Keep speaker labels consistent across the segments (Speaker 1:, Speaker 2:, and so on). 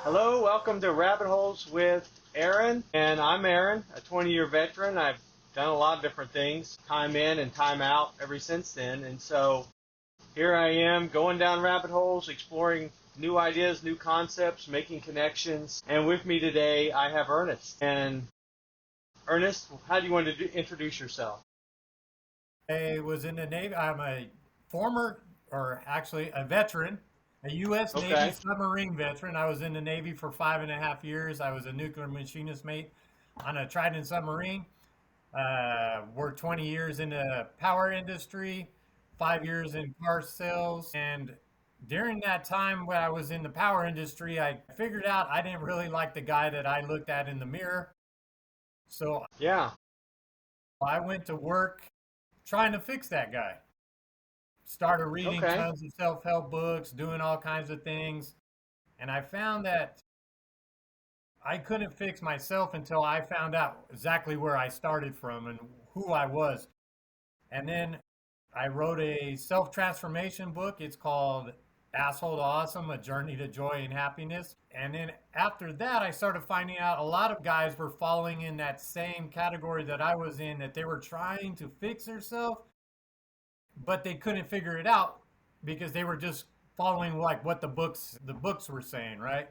Speaker 1: Hello, welcome to Rabbit Holes with Aaron. And I'm Aaron, a 20-year veteran. I've done a lot of different things, time in and time out ever since then. And so here I am going down rabbit holes, exploring new ideas, new concepts, making connections. And with me today, I have Ernest. And Ernest, how do you want to introduce yourself?
Speaker 2: I was in the Navy. I'm a former, or actually a veteran, a U.S. Navy
Speaker 1: Okay.
Speaker 2: submarine veteran. I was in the Navy for 5.5 years. I was a nuclear machinist mate on a Trident submarine. Worked 20 years in the power industry, 5 years in car sales. And during that time when I was in the power industry, I figured out I didn't really like the guy that I looked at in the mirror. So
Speaker 1: Yeah.
Speaker 2: I went to work trying to fix that guy. Started reading
Speaker 1: Okay.
Speaker 2: tons of self-help books, doing all kinds of things, and I found that I couldn't fix myself until I found out exactly where I started from and who I was. And then I wrote a self-transformation book. It's called Asshole to Awesome: A Journey to Joy and Happiness. And then after that, I started finding out a lot of guys were falling in that same category that I was in, that they were trying to fix themselves but they couldn't figure it out because they were just following like what the books were saying, right?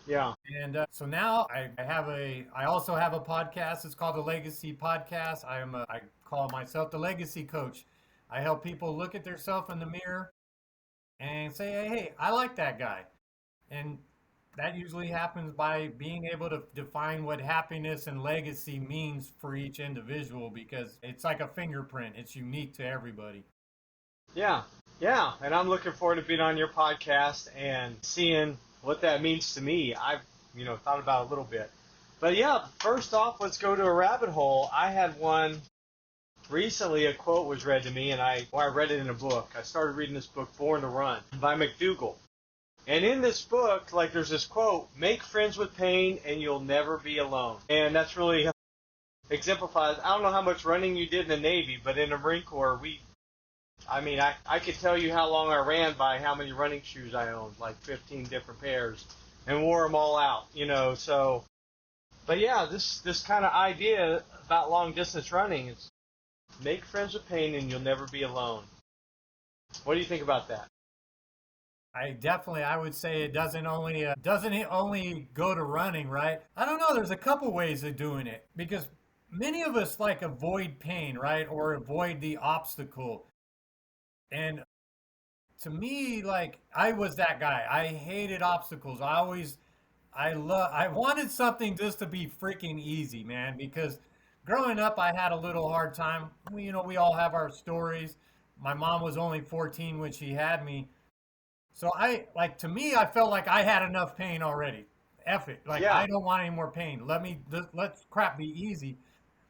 Speaker 1: Yeah.
Speaker 2: And so now I also have a podcast. It's called the Legacy Podcast. I call myself the Legacy Coach. I help people look at themselves in the mirror and say, hey, I like that guy. And that usually happens by being able to define what happiness and legacy means for each individual, because it's like a fingerprint. It's unique to everybody.
Speaker 1: Yeah. Yeah. And I'm looking forward to being on your podcast and seeing what that means to me. I've, thought about it a little bit. But yeah, first off, let's go to a rabbit hole. I had one recently, a quote was read to me, and I read it in a book. I started reading this book, Born to Run, by McDougall. And in this book, like, there's this quote: make friends with pain and you'll never be alone. And that's really exemplifies, I don't know how much running you did in the Navy, but in the Marine Corps, I could tell you how long I ran by how many running shoes I owned, like 15 different pairs, and wore them all out, so, but yeah, this kind of idea about long distance running is make friends with pain and you'll never be alone. What do you think about that?
Speaker 2: I would say it doesn't it only go to running, right? I don't know. There's a couple ways of doing it, because many of us like avoid pain, right, or avoid the obstacle. And to me, like, I was that guy. I hated obstacles. I wanted something just to be freaking easy, man, because growing up I had a little hard time. We all have our stories. My mom was only 14 when she had me. So to me, I felt like I had enough pain already. F it. Like,
Speaker 1: Yeah.
Speaker 2: I don't want any more pain. Let crap be easy.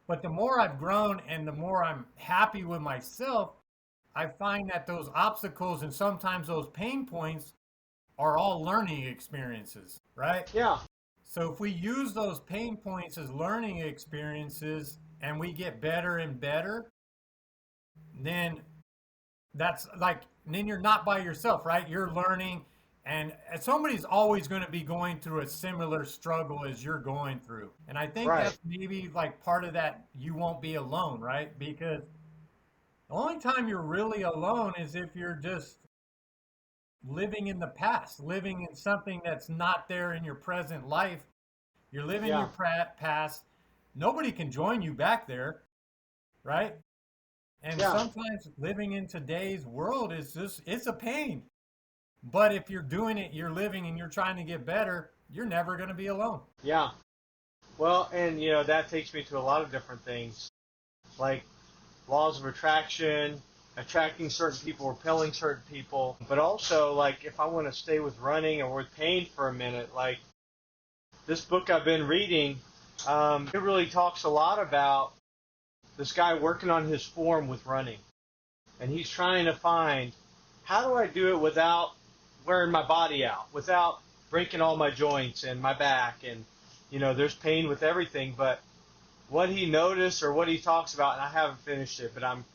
Speaker 2: But the more I've grown and the more I'm happy with myself, I find that those obstacles and sometimes those pain points are all learning experiences, right?
Speaker 1: Yeah.
Speaker 2: So if we use those pain points as learning experiences and we get better and better, then then you're not by yourself, right? You're learning, and somebody's always going to be going through a similar struggle as you're going through. And I think
Speaker 1: Right.
Speaker 2: that's maybe like part of that, you won't be alone, right? Because the only time you're really alone is if you're just living in the past, living in something that's not there in your present life. You're living your
Speaker 1: Yeah.
Speaker 2: past. Nobody can join you back there, right? And
Speaker 1: Yeah.
Speaker 2: sometimes living in today's world it's a pain. But if you're doing it, you're living and you're trying to get better, you're never going to be alone.
Speaker 1: Yeah. Well, and that takes me to a lot of different things, like laws of attraction, attracting certain people, repelling certain people. But also, like, if I want to stay with running or with pain for a minute, like this book I've been reading, it really talks a lot about this guy working on his form with running. And he's trying to find, how do I do it without wearing my body out, without breaking all my joints and my back? And, there's pain with everything, but what he noticed or what he talks about, and I haven't finished it, but I'm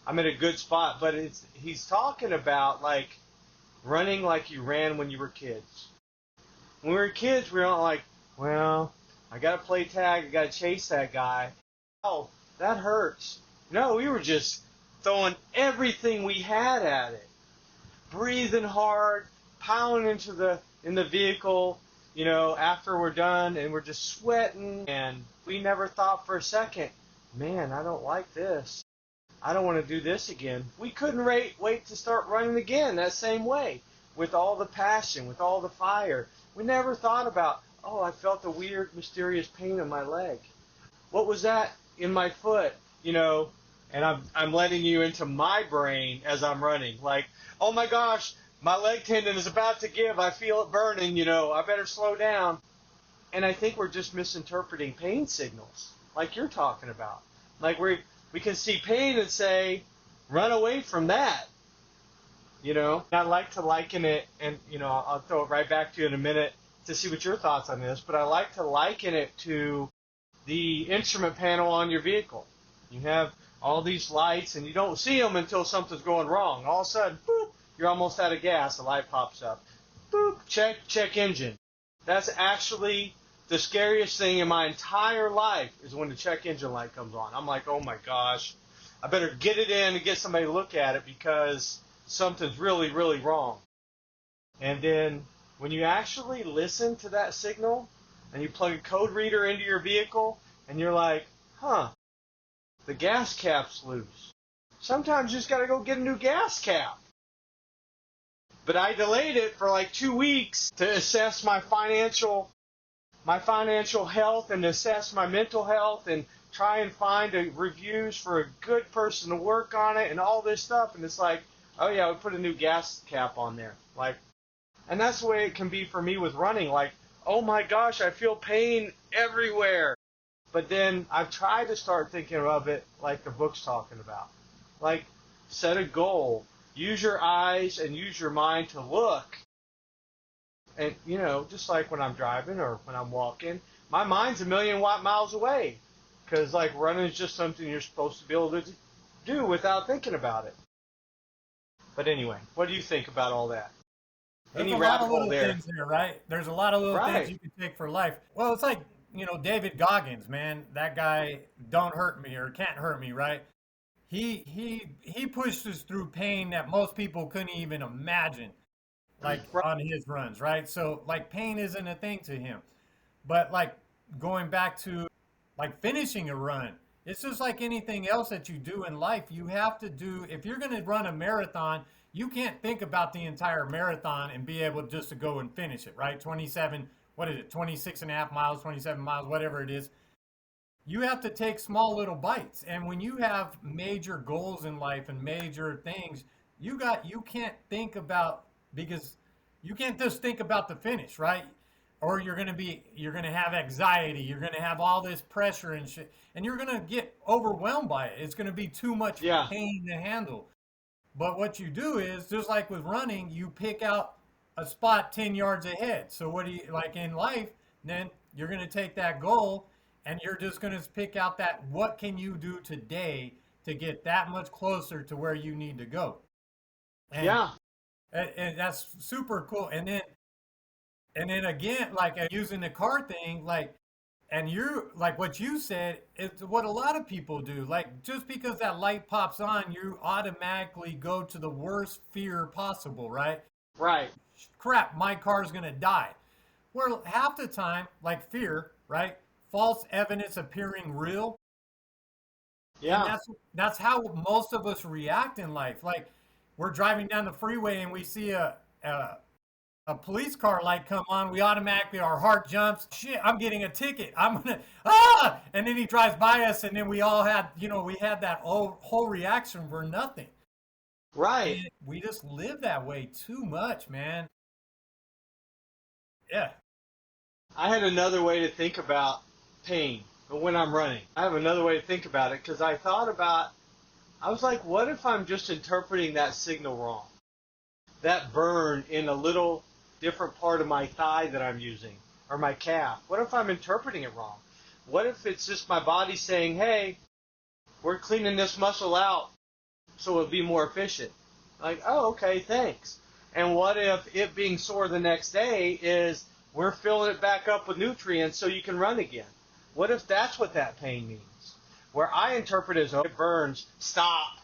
Speaker 1: in a good spot. But he's talking about, like, running like you ran when you were kids. When we were kids, we were not like, well, I got to play tag, I got to chase that guy. Oh, that hurts. No, we were just throwing everything we had at it. Breathing hard, pounding in the vehicle, after we're done, and we're just sweating, and we never thought for a second, man, I don't like this. I don't want to do this again. We couldn't wait to start running again that same way, with all the passion, with all the fire. We never thought about, oh, I felt a weird, mysterious pain in my leg. What was that in my foot? And I'm letting you into my brain as I'm running. Like, oh my gosh, my leg tendon is about to give. I feel it burning, I better slow down. And I think we're just misinterpreting pain signals, like you're talking about. Like we can see pain and say, run away from that. I'd like to liken it, and I'll throw it right back to you in a minute to see what your thoughts on this, but I like to liken it to the instrument panel on your vehicle. You have all these lights, and you don't see them until something's going wrong. All of a sudden, boop, you're almost out of gas. The light pops up. Boop, check engine. That's actually the scariest thing in my entire life is when the check engine light comes on. I'm like, oh my gosh, I better get it in and get somebody to look at it because something's really, really wrong. And then when you actually listen to that signal and you plug a code reader into your vehicle and you're like, the gas cap's loose. Sometimes you just got to go get a new gas cap. But I delayed it for like 2 weeks to assess my financial health and assess my mental health and try and find reviews for a good person to work on it and all this stuff. And it's like, oh yeah, we put a new gas cap on there. And that's the way it can be for me with running. Like, oh my gosh, I feel pain everywhere. But then I've tried to start thinking of it like the book's talking about. Like, set a goal. Use your eyes and use your mind to look. And, just like when I'm driving or when I'm walking, my mind's a million miles away. Because, running is just something you're supposed to be able to do without thinking about it. But anyway, what do you think about all that?
Speaker 2: There's
Speaker 1: Any
Speaker 2: a lot
Speaker 1: rabbit
Speaker 2: of
Speaker 1: hole
Speaker 2: little
Speaker 1: there?
Speaker 2: things there, right? There's a lot of little
Speaker 1: Right.
Speaker 2: things you can take for life. Well, it's like, David Goggins, man. That guy don't hurt me or can't hurt me, right? He pushed us through pain that most people couldn't even imagine, like
Speaker 1: Right.
Speaker 2: on his runs, right? So pain isn't a thing to him. But going back to finishing a run, it's just like anything else that you do in life. You have to do, if you're going to run a marathon, you can't think about the entire marathon and be able just to go and finish it, right? 27, what is it, 26 and a half miles, 27 miles, whatever it is. You have to take small little bites. And when you have major goals in life and major things, you can't think about, because you can't just think about the finish, right? Or you're going to have anxiety, you're going to have all this pressure and shit, and you're going to get overwhelmed by it. It's going to be too much
Speaker 1: Yeah.
Speaker 2: pain to handle. But what you do is, just like with running, you pick out a spot 10 yards ahead. So what do you, like in life, then you're going to take that goal and you're just going to pick out what can you do today to get that much closer to where you need to go. And,
Speaker 1: Yeah.
Speaker 2: and that's super cool. And then again, using the car thing, and you're like what you said, it's what a lot of people do. Just because that light pops on, you automatically go to the worst fear possible, right?
Speaker 1: Right.
Speaker 2: Crap, my car's gonna die. Well, half the time, fear, right? False evidence appearing real.
Speaker 1: Yeah.
Speaker 2: And that's how most of us react in life. We're driving down the freeway and we see a police car light come on, we automatically, our heart jumps. Shit, I'm getting a ticket. I'm gonna, and then he drives by us, and then we all had, we had that whole reaction for nothing.
Speaker 1: Right.
Speaker 2: And we just live that way too much, man. Yeah.
Speaker 1: I had another way to think about pain when I'm running. I have another way to think about it because I was like, what if I'm just interpreting that signal wrong? That burn in a little different part of my thigh that I'm using, or my calf. What if I'm interpreting it wrong? What if it's just my body saying, hey, we're cleaning this muscle out so it'll be more efficient? Like, oh, okay, thanks. And what if it being sore the next day is we're filling it back up with nutrients so you can run again. What if that's what that pain means? Where I interpret it as, oh, it burns, stop.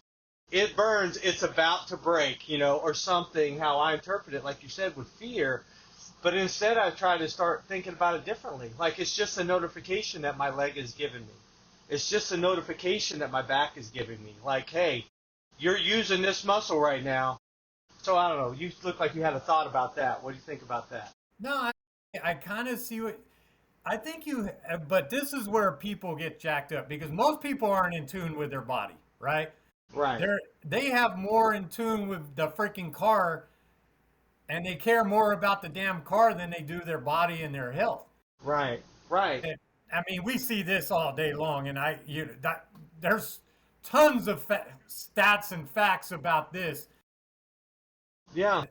Speaker 1: It burns, it's about to break, or something, how I interpret it, like you said, with fear. But instead I try to start thinking about it differently. Like it's just a notification that my leg is giving me. It's just a notification that my back is giving me. Like, hey, you're using this muscle right now. So I don't know. You look like you had a thought about that. What do you think about that?
Speaker 2: No, I kind of see what I think but this is where people get jacked up because most people aren't in tune with their body, right?
Speaker 1: Right.
Speaker 2: They have more in tune with the freaking car and they care more about the damn car than they do their body and their health.
Speaker 1: Right. Right.
Speaker 2: And, I mean, we see this all day long, and there's tons of stats and facts about this.
Speaker 1: Yeah.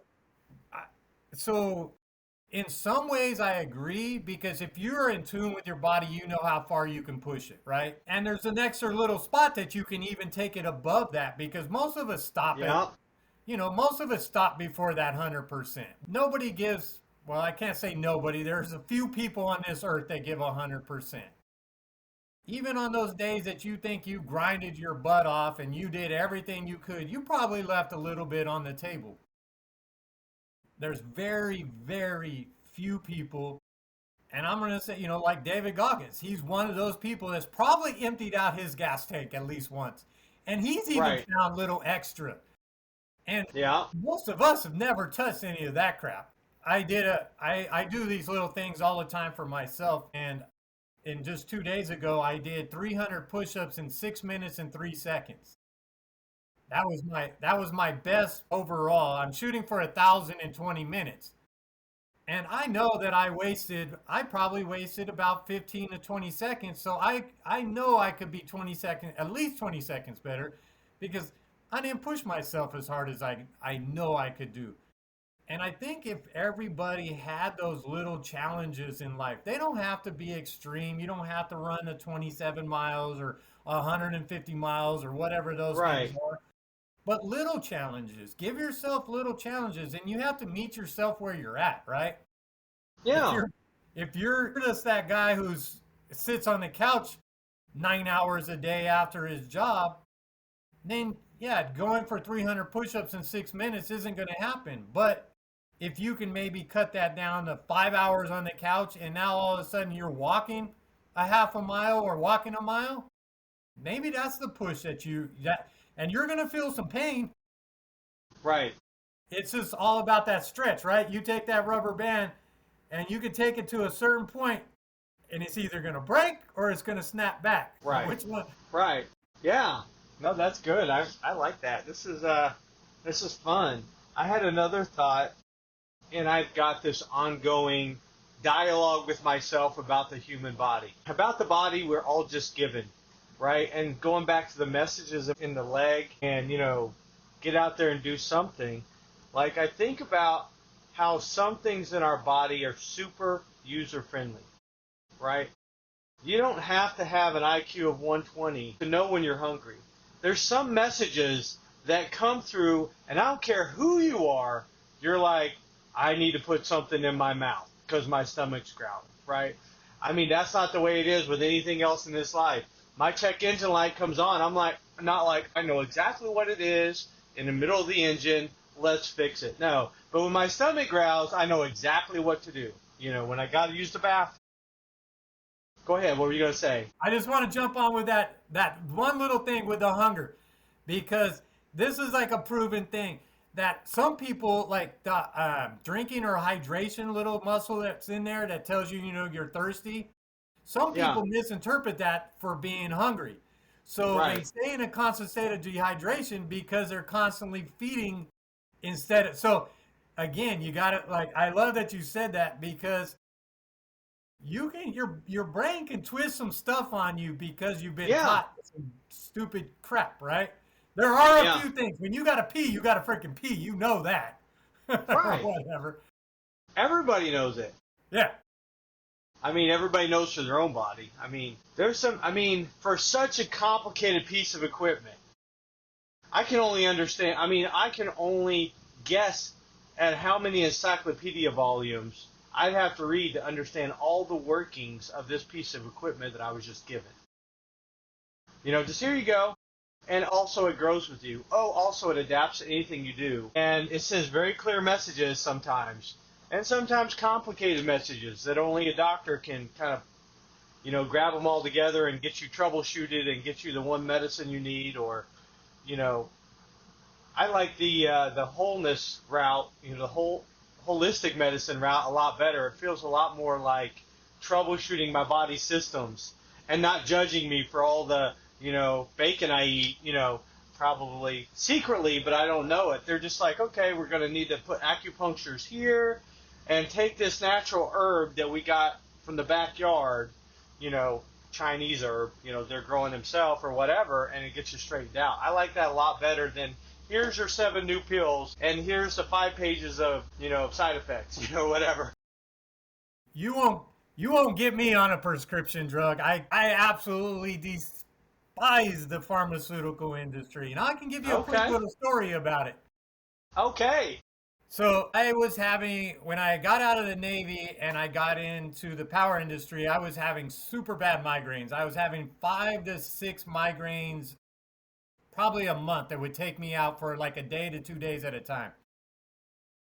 Speaker 2: So, in some ways, I agree because if you're in tune with your body, you know how far you can push it, right? And there's an extra little spot that you can even take it above that because most of us stop
Speaker 1: Yeah.
Speaker 2: most of us stop before that 100%. Nobody gives, well, I can't say nobody. There's a few people on this earth that give 100%. Even on those days that you think you grinded your butt off and you did everything you could, you probably left a little bit on the table. There's very, very few people, and I'm going to say, like David Goggins, he's one of those people that's probably emptied out his gas tank at least once. And he's even found a little extra. And most of us have never touched any of that crap. I do these little things all the time for myself. And in just 2 days ago, I did 300 push-ups in 6 minutes and 3 seconds. That was my best overall. I'm shooting for 1,000 in 20 minutes. And I know that I probably wasted about 15 to 20 seconds. So I know I could be at least 20 seconds better because I didn't push myself as hard as I know I could do. And I think if everybody had those little challenges in life, they don't have to be extreme. You don't have to run the 27 miles or 150 miles or whatever those things are. But little challenges. Give yourself little challenges, and you have to meet yourself where you're at, right?
Speaker 1: Yeah.
Speaker 2: If you're just that guy who sits on the couch 9 hours a day after his job, then yeah, going for 300 push-ups in 6 minutes isn't going to happen. But if you can maybe cut that down to 5 hours on the couch and now all of a sudden you're walking a half a mile or walking a mile, maybe that's the push and you're going to feel some pain.
Speaker 1: Right.
Speaker 2: It's just all about that stretch, right? You take that rubber band and you can take it to a certain point and it's either going to break or it's going to snap back.
Speaker 1: Right.
Speaker 2: Which one?
Speaker 1: Right. Yeah. No, that's good. I like that. This is fun. I had another thought, and I've got this ongoing dialogue with myself about the human body. About the body, we're all just given, right? And going back to the messages in the leg and, get out there and do something. Like I think about how some things in our body are super user-friendly, right? You don't have to have an IQ of 120 to know when you're hungry. There's some messages that come through, and I don't care who you are, you're like, I need to put something in my mouth because my stomach's growling, right? I mean, that's not the way it is with anything else in this life. My check engine light comes on, I'm like, not like, I know exactly what it is in the middle of the engine, let's fix it. No, but when my stomach growls, I know exactly what to do. When I got to use the bathroom. Go ahead. What were you going to say?
Speaker 2: I just want to jump on with that one little thing with the hunger, because this is like a proven thing that some people like the drinking or hydration little muscle that's in there that tells you, you're thirsty. Some people misinterpret that for being hungry. So they stay in a constant state of dehydration because they're constantly feeding instead of. So again, you got to I love that you said that because your brain can twist some stuff on you because you've been taught some stupid crap, right? There are a few things. When you got to pee, you got to freaking pee. You know that.
Speaker 1: Right.
Speaker 2: Whatever.
Speaker 1: Everybody knows it.
Speaker 2: Yeah.
Speaker 1: I mean, everybody knows for their own body. I mean, for such a complicated piece of equipment, I can only guess at how many encyclopedia volumes I'd have to read to understand all the workings of this piece of equipment that I was just given. Just here you go. And also it grows with you. Oh, also it adapts to anything you do. And it sends very clear messages sometimes. And sometimes complicated messages that only a doctor can kind of, grab them all together and get you troubleshooted and get you the one medicine you need. Or, I like the wholeness route, the whole holistic medicine route a lot better. It feels a lot more like troubleshooting my body systems and not judging me for all the bacon I eat, probably secretly, but I don't know it. They're just like, okay, we're going to need to put acupunctures here and take this natural herb that we got from the backyard, Chinese herb, they're growing themselves or whatever, and it gets you straightened out. I like that a lot better than here's your 7 new pills and here's the 5 pages of, side effects, whatever.
Speaker 2: You won't get me on a prescription drug. I absolutely despise the pharmaceutical industry. And I can give you a quick little story about it.
Speaker 1: Okay.
Speaker 2: So when I got out of the Navy and I got into the power industry, I was having super bad migraines. I was having 5 to 6 migraines, probably a month, that would take me out for like a day to 2 days at a time.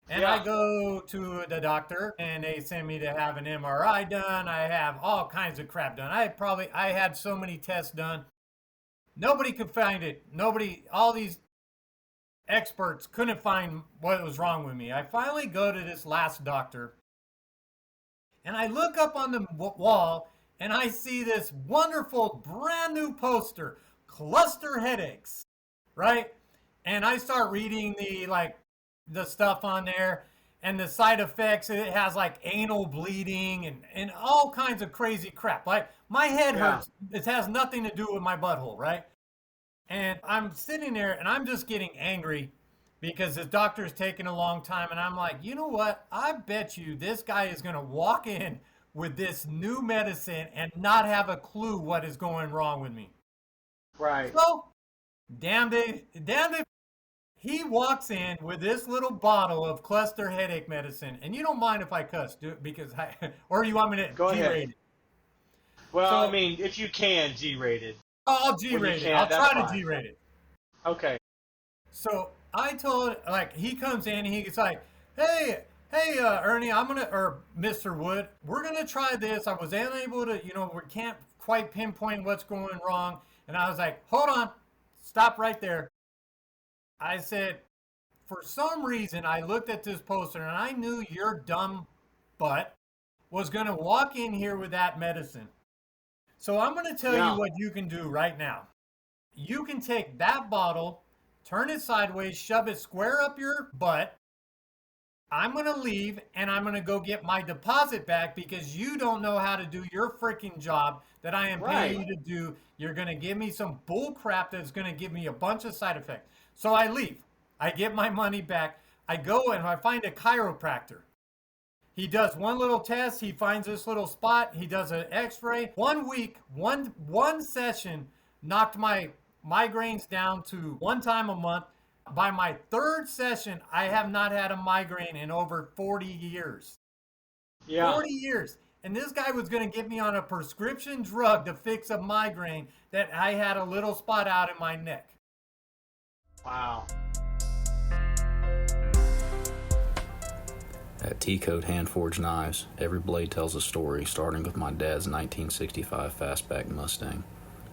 Speaker 2: And I go to the doctor and they send me to have an MRI done. I have all kinds of crap done. I had so many tests done. Nobody could find it. All these experts couldn't find what was wrong with me. I finally go to this last doctor and I look up on the wall and I see this wonderful brand new poster, cluster headaches, right? And I start reading the stuff on there and the side effects. It has like anal bleeding and all kinds of crazy crap. Like my head hurts. It has nothing to do with my butthole, right? And I'm sitting there and I'm just getting angry because the doctor's taking a long time. And I'm like, you know what? I bet you this guy is going to walk in with this new medicine and not have a clue what is going wrong with me.
Speaker 1: Right.
Speaker 2: So, damn it. He walks in with this little bottle of cluster headache medicine. And you don't mind if I cuss, or you want me to G-rate it?
Speaker 1: Well, if you can, G-rated.
Speaker 2: I'll G-rate it. I'll try to G-rate it.
Speaker 1: Okay.
Speaker 2: So I told, he comes in and he's like, hey, Ernie, or Mr. Wood, we're going to try this. I was unable to, we can't quite pinpoint what's going wrong. And I was like, hold on, stop right there. I said, for some reason, I looked at this poster and I knew your dumb butt was going to walk in here with that medicine. So I'm going to tell you what you can do right now. You can take that bottle, turn it sideways, shove it square up your butt. I'm going to leave and I'm going to go get my deposit back because you don't know how to do your freaking job that I am paying you to do. You're going to give me some bull crap that's going to give me a bunch of side effects. So I leave. I get my money back. I go and I find a chiropractor. He does one little test. He finds this little spot. He does an x-ray. 1 week, one session knocked my migraines down to 1 time a month. By my 3rd session, I have not had a migraine in over 40 years. Yeah. 40 years. And this guy was going to get me on a prescription drug to fix a migraine that I had a little spot out in my neck.
Speaker 1: Wow.
Speaker 3: At T-Code Hand-Forged Knives, every blade tells a story, starting with my dad's 1965 Fastback Mustang.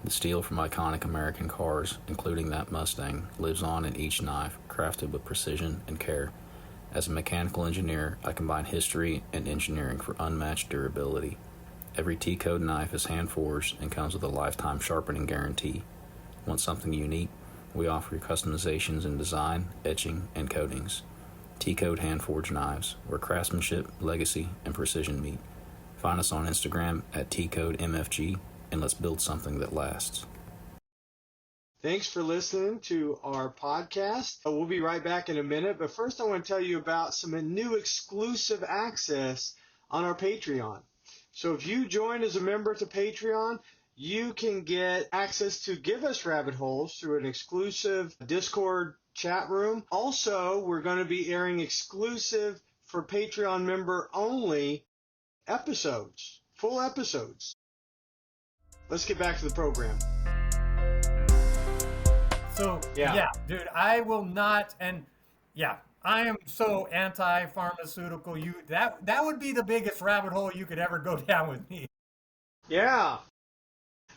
Speaker 3: The steel from iconic American cars, including that Mustang, lives on in each knife, crafted with precision and care. As a mechanical engineer, I combine history and engineering for unmatched durability. Every T-Code knife is hand-forged and comes with a lifetime sharpening guarantee. Want something unique? We offer customizations in design, etching, and coatings. T-Code Hand-Forged Knives, where craftsmanship, legacy, and precision meet. Find us on Instagram at T-Code MFG, and let's build something that lasts.
Speaker 1: Thanks for listening to our podcast. We'll be right back in a minute, but first I want to tell you about some new exclusive access on our Patreon. So if you join as a member to Patreon, you can get access to Give Us Rabbit Holes through an exclusive Discord chat room. Also, we're going to be airing exclusive for Patreon member only episodes, full episodes. Let's get back to the program.
Speaker 2: So, yeah, dude, I will not, and yeah, I am so anti-pharmaceutical. That would be the biggest rabbit hole you could ever go down with me.
Speaker 1: Yeah.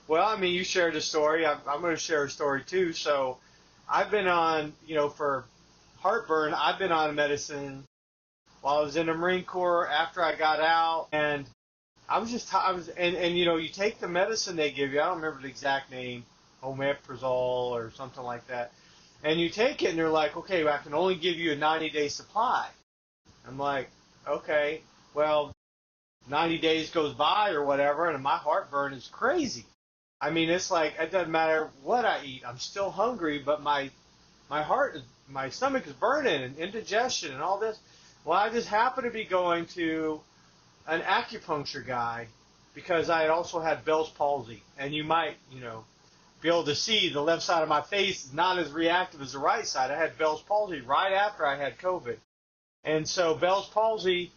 Speaker 1: Well, I mean, you shared a story. I'm going to share a story too. So I've been on, for heartburn, I've been on medicine while I was in the Marine Corps after I got out. And you take the medicine they give you. I don't remember the exact name, omeprazole or something like that. And you take it and they're like, okay, I can only give you a 90-day supply. I'm like, okay, well, 90 days goes by or whatever, and my heartburn is crazy. I mean, it's like, it doesn't matter what I eat. I'm still hungry, but my stomach is burning and indigestion and all this. Well, I just happened to be going to an acupuncture guy because I had also had Bell's palsy. And you might, be able to see the left side of my face is not as reactive as the right side. I had Bell's palsy right after I had COVID. And so Bell's palsy,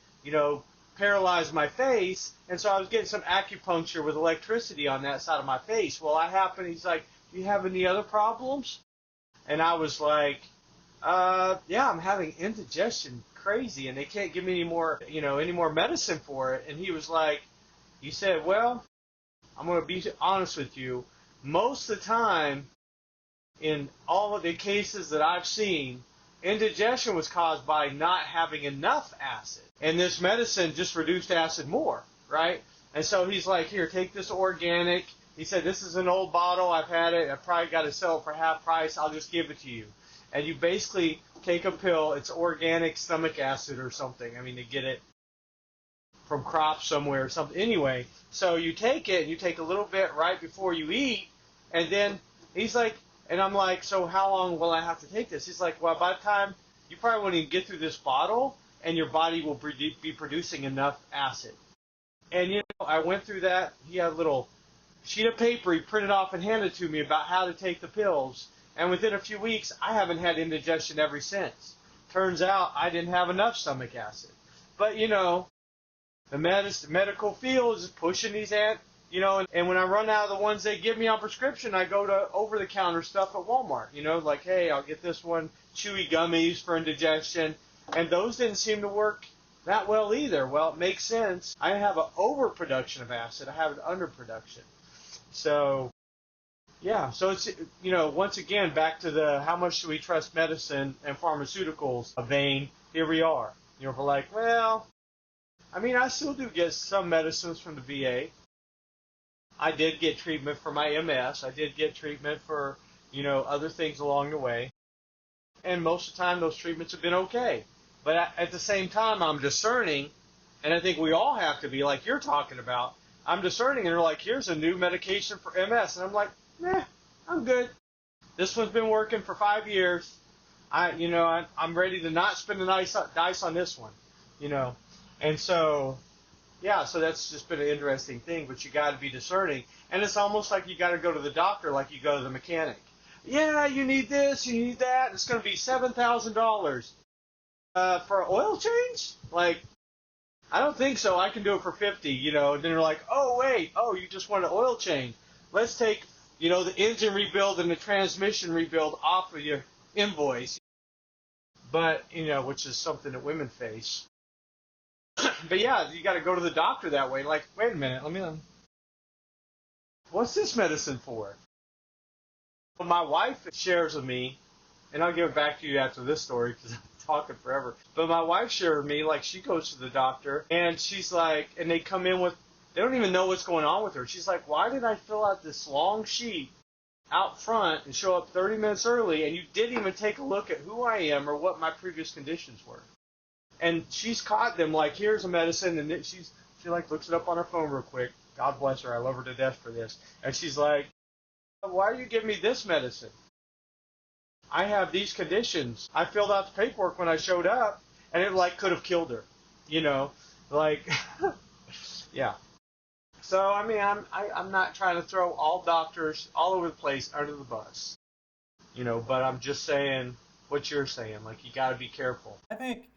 Speaker 1: paralyzed my face, and so I was getting some acupuncture with electricity on that side of my face. Well, he's like, do you have any other problems? And I was like, yeah, I'm having indigestion crazy, and they can't give me any more medicine for it. And he said, well, I'm going to be honest with you. Most of the time, in all of the cases that I've seen, indigestion was caused by not having enough acid. And this medicine just reduced acid more, right? And so he's like, here, take this organic. He said, this is an old bottle. I've had it. I probably got to sell it for half price. I'll just give it to you. And you basically take a pill. It's organic stomach acid or something. I mean, they get it from crops somewhere or something. Anyway, so you take it, and you take a little bit right before you eat. And then he's like, and I'm like, so how long will I have to take this? He's like, well, by the time you probably won't even get through this bottle, and your body will be producing enough acid. And, I went through that. He had a little sheet of paper he printed off and handed to me about how to take the pills. And within a few weeks, I haven't had indigestion ever since. Turns out I didn't have enough stomach acid. But, the medical field is pushing these and when I run out of the ones they give me on prescription, I go to over-the-counter stuff at Walmart. Like, hey, I'll get this one, chewy gummies for indigestion. And those didn't seem to work that well either. Well, it makes sense. I have an overproduction of acid. I have an underproduction. So, yeah. So it's, once again, back to the how much do we trust medicine and pharmaceuticals vein. Here we are. We're like, well, I mean, I still do get some medicines from the VA. I did get treatment for my MS. I did get treatment for, other things along the way. And most of the time, those treatments have been okay. But at the same time, I'm discerning, and I think we all have to be, like you're talking about. I'm discerning, and they're like, here's a new medication for MS. And I'm like, I'm good. This one's been working for 5 years. I'm ready to not spend the dice on this one, And so, yeah, so that's just been an interesting thing, but you got to be discerning. And it's almost like you got to go to the doctor like you go to the mechanic. Yeah, you need this, you need that. It's going to be $7,000 for an oil change? Like, I don't think so. I can do it for $50, And then they're like, oh, wait, you just want an oil change. Let's take, the engine rebuild and the transmission rebuild off of your invoice. But, which is something that women face. But yeah, you got to go to the doctor that way. Like, wait a minute, what's this medicine for? Well, my wife shares with me, and I'll give it back to you after this story because I'm talking forever. But my wife shared with me, like, she goes to the doctor, and she's like, and they come in with, they don't even know what's going on with her. She's like, why did I fill out this long sheet out front and show up 30 minutes early, and you didn't even take a look at who I am or what my previous conditions were? And she's caught them, like, here's a medicine, and she like looks it up on her phone real quick. God bless her. I love her to death for this. And she's like, why are you giving me this medicine? I have these conditions. I filled out the paperwork when I showed up, and it, like, could have killed her. Like, yeah. So, I mean, I'm not trying to throw all doctors all over the place under the bus. But I'm just saying what you're saying. Like, you got to be careful.
Speaker 2: I think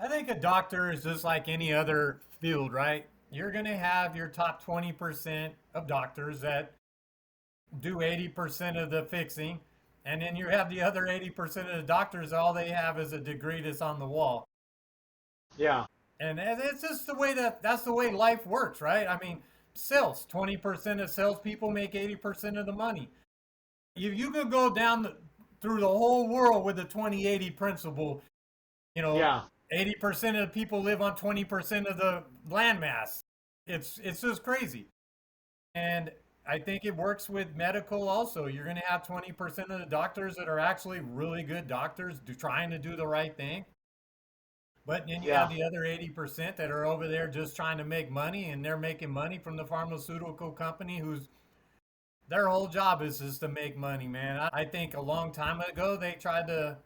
Speaker 2: I think a doctor is just like any other field, right? You're going to have your top 20% of doctors that do 80% of the fixing, and then you have the other 80% of the doctors, all they have is a degree that's on the wall.
Speaker 1: Yeah.
Speaker 2: And it's just the way that's the way life works, right? I mean, sales, 20% of salespeople make 80% of the money. You could go through the whole world with the 20-80 principle. You know,
Speaker 1: Yeah.
Speaker 2: 80% of the people live on 20% of the landmass. It's just crazy. And I think it works with medical also. You're going to have 20% of the doctors that are actually really good doctors trying to do the right thing. But then you
Speaker 1: Yeah.
Speaker 2: have the other 80% that are over there just trying to make money, and they're making money from the pharmaceutical company whose their whole job is just to make money, man. I think a long time ago they tried to,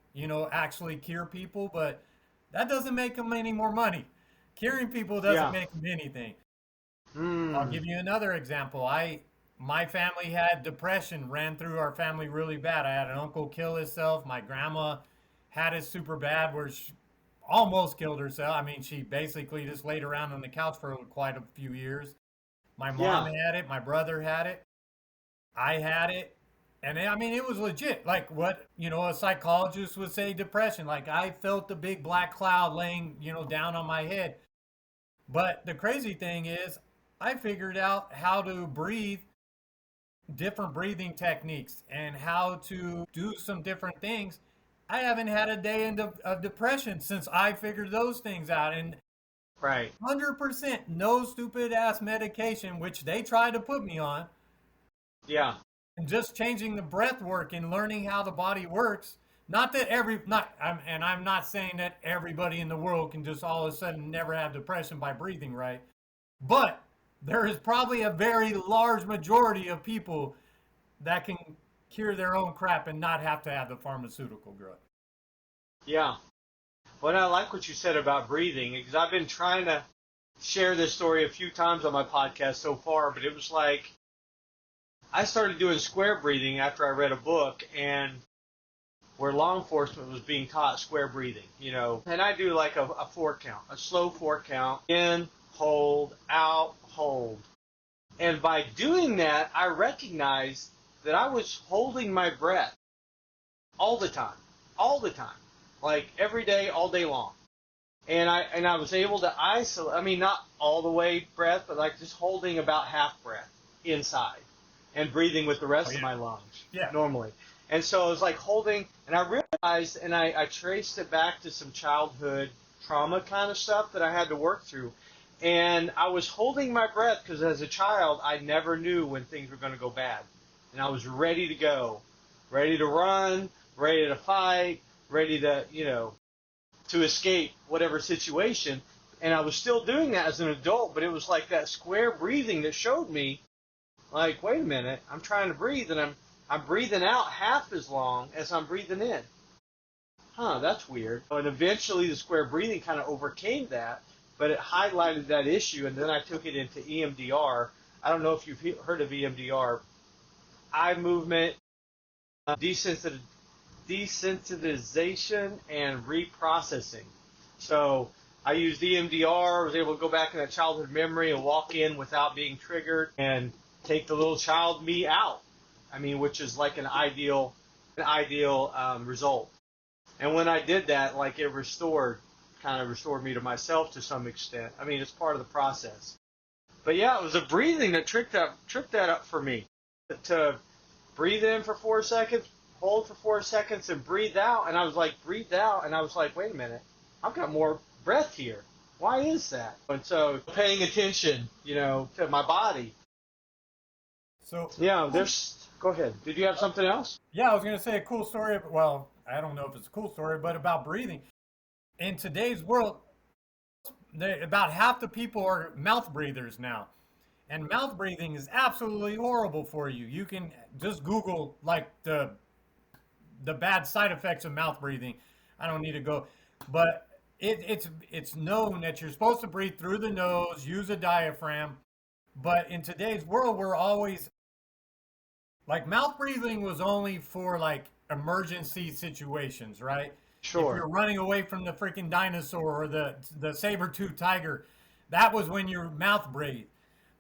Speaker 2: actually cure people, but that doesn't make them any more money. Curing people doesn't
Speaker 1: Yeah.
Speaker 2: make them anything. I'll
Speaker 1: Hmm.
Speaker 2: give you another example. My family had depression, ran through our family really bad. I had an uncle kill himself. My grandma had it super bad where she almost killed herself. I mean, she basically just laid around on the couch for quite a few years. My mom
Speaker 1: Yeah.
Speaker 2: had it. My brother had it. I had it. And I mean, it was legit. Like what, a psychologist would say depression. Like I felt the big black cloud laying, down on my head. But the crazy thing is, I figured out how to breathe, different breathing techniques, and how to do some different things. I haven't had a day of depression since I figured those things out. And
Speaker 1: Right.
Speaker 2: 100% no stupid ass medication, which they tried to put me on,
Speaker 1: Yeah.
Speaker 2: and just changing the breath work and learning how the body works. Not that I'm not saying that everybody in the world can just all of a sudden never have depression by breathing right, but there is probably a very large majority of people that can cure their own crap and not have to have the pharmaceutical drug.
Speaker 1: Yeah. Well, I like what you said about breathing because I've been trying to share this story a few times on my podcast so far, but it was like I started doing square breathing after I read a book and where law enforcement was being taught square breathing, and I do like a 4 count, a slow 4 count, in, hold, out, hold. And by doing that, I recognized that I was holding my breath all the time, like every day, all day long. And I was able to isolate, I mean, not all the way breath, but like just holding about half breath inside and breathing with the
Speaker 2: Oh
Speaker 1: rest of
Speaker 2: yeah,
Speaker 1: my lungs
Speaker 2: yeah.
Speaker 1: normally. And so it was like holding, and I realized, and I traced it back to some childhood trauma kind of stuff that I had to work through. And I was holding my breath because as a child, I never knew when things were going to go bad. And I was ready to go, ready to run, ready to fight, ready to, to escape whatever situation. And I was still doing that as an adult, but it was like that square breathing that showed me, like, wait a minute, I'm trying to breathe, and I'm breathing out half as long as I'm breathing in. Huh, that's weird. And eventually the square breathing kind of overcame that, but it highlighted that issue, and then I took it into EMDR. I don't know if you've heard of EMDR. Eye movement, desensitization, and reprocessing. So I used EMDR, was able to go back in that childhood memory and walk in without being triggered and take the little child me out. I mean, which is like an ideal result. And when I did that, like it kind of restored me to myself to some extent. I mean, it's part of the process. But yeah, it was the breathing that tripped that up for me. To breathe in for 4 seconds, hold for 4 seconds, and breathe out. And I was like, breathe out, and I was like, wait a minute, I've got more breath here. Why is that? And so paying attention, to my body.
Speaker 2: So
Speaker 1: Yeah, go ahead. Did you have something else?
Speaker 2: yeah, I was going to say a cool story. Well, I don't know if it's a cool story, but about breathing. In today's world, about half the people are mouth breathers now. And mouth breathing is absolutely horrible for you. You can just Google like the bad side effects of mouth breathing. I don't need to go, but it's known that you're supposed to breathe through the nose, use a diaphragm. But in today's world, we're always like mouth breathing was only for like emergency situations, right? If
Speaker 1: Sure.
Speaker 2: you're running away from the freaking dinosaur or the saber-toothed tiger, that was when your mouth breathed.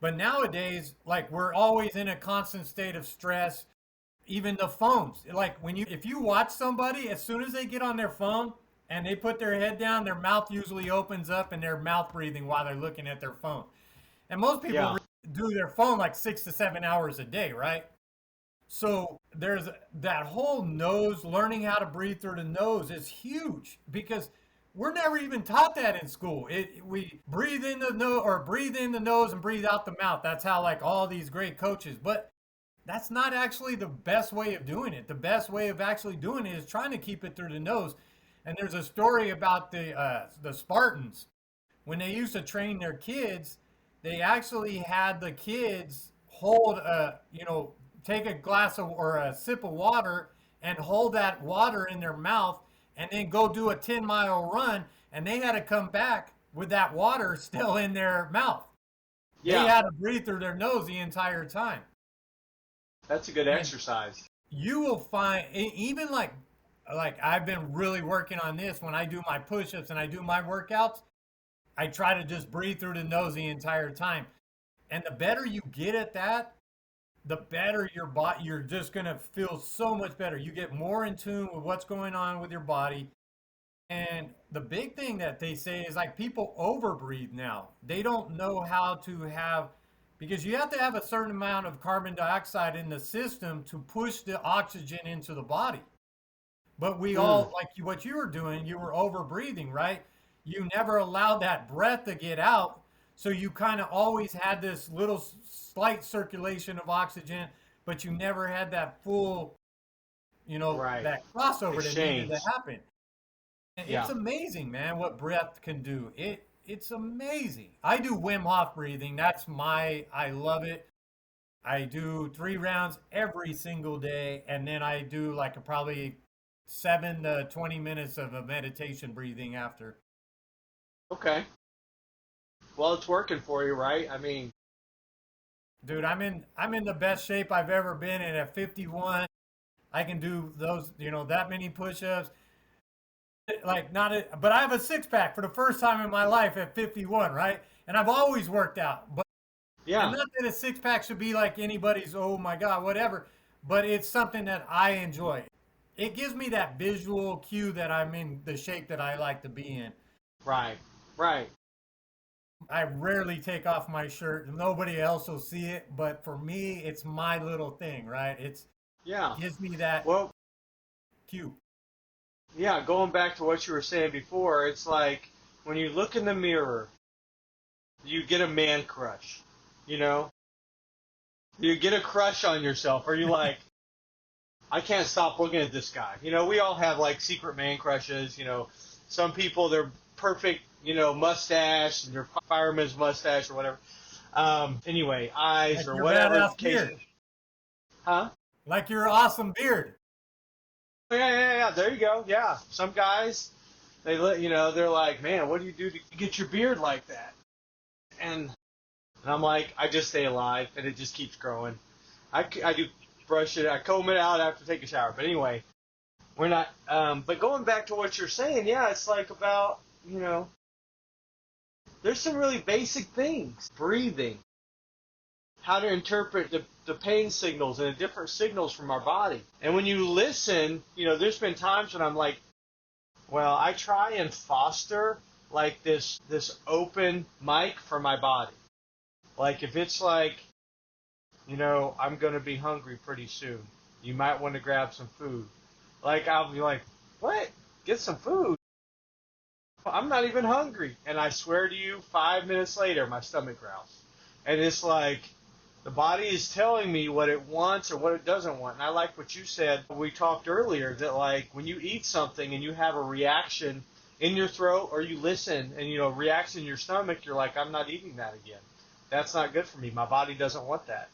Speaker 2: But nowadays, like we're always in a constant state of stress. Even the phones, like if you watch somebody, as soon as they get on their phone and they put their head down, their mouth usually opens up and they're mouth breathing while they're looking at their phone. And most people
Speaker 1: Yeah.
Speaker 2: do their phone like 6 to 7 hours a day, right? So there's that whole nose, learning how to breathe through the nose is huge because we're never even taught that in school. We breathe in the nose or breathe in the nose and breathe out the mouth. That's how like all these great coaches, but that's not actually the best way of doing it. The best way of actually doing it is trying to keep it through the nose. And there's a story about the Spartans when they used to train their kids. They actually had the kids hold take a glass of or a sip of water and hold that water in their mouth and then go do a 10-mile run. And they had to come back with that water still in their mouth. They
Speaker 1: Yeah.
Speaker 2: had to breathe through their nose the entire time.
Speaker 1: That's a good
Speaker 2: And
Speaker 1: exercise.
Speaker 2: you will find even like I've been really working on this when I do my push-ups and I do my workouts. I try to just breathe through the nose the entire time. And the better you get at that, the better your body, you're just going to feel so much better. You get more in tune with what's going on with your body. And the big thing that they say is like people overbreathe now. They don't know how to have, because you have to have a certain amount of carbon dioxide in the system to push the oxygen into the body. But we all, like what you were doing, you were overbreathing, right? You never allowed that breath to get out. So you kind of always had this little slight circulation of oxygen, but you never had that full,
Speaker 1: Right.
Speaker 2: that crossover that needed
Speaker 1: Exchange.
Speaker 2: to happen. And
Speaker 1: Yeah.
Speaker 2: it's amazing, man, what breath can do. It's amazing. I do Wim Hof breathing. I love it. I do 3 rounds every single day, and then I do like probably 7 to 20 minutes of a meditation breathing after.
Speaker 1: Okay. Well, it's working for you, right? I mean,
Speaker 2: Dude, I'm in the best shape I've ever been in at 51. I can do those, that many push-ups. Like but I have a six pack for the first time in my life at 51, right? And I've always worked out. But
Speaker 1: yeah.
Speaker 2: and not that a six pack should be like anybody's, oh my God, whatever, but it's something that I enjoy. It gives me that visual cue that I'm in the shape that I like to be in.
Speaker 1: Right. Right.
Speaker 2: I rarely take off my shirt. Nobody else will see it, but for me, it's my little thing, right?
Speaker 1: Yeah.
Speaker 2: Gives me that
Speaker 1: Well,
Speaker 2: cue.
Speaker 1: yeah, going back to what you were saying before, it's like when you look in the mirror, you get a man crush, you know? You get a crush on yourself, or you like, I can't stop looking at this guy. We all have like secret man crushes, Some people, they're perfect, mustache, and their fireman's mustache or whatever. Anyway, eyes
Speaker 2: Like
Speaker 1: or
Speaker 2: your
Speaker 1: whatever.
Speaker 2: badass beard.
Speaker 1: Huh?
Speaker 2: Like your awesome beard.
Speaker 1: Yeah. There you go. Yeah. Some guys, they're like, man, what do you do to get your beard like that? And I'm like, I just stay alive, and it just keeps growing. I do brush it, I comb it out after I take a shower. But anyway, we're not. But going back to what you're saying, yeah, it's like about, there's some really basic things. Breathing, how to interpret the pain signals and the different signals from our body. And when you listen, there's been times when I'm like, well, I try and foster like this open mic for my body. Like if it's like, I'm going to be hungry pretty soon. You might want to grab some food. Like I'll be like, what? Get some food? I'm not even hungry. And I swear to you, 5 minutes later, my stomach growls. And it's like, the body is telling me what it wants or what it doesn't want. And I like what you said. We talked earlier that like when you eat something and you have a reaction in your throat or you listen and, reaction in your stomach, you're like, I'm not eating that again. That's not good for me. My body doesn't want that.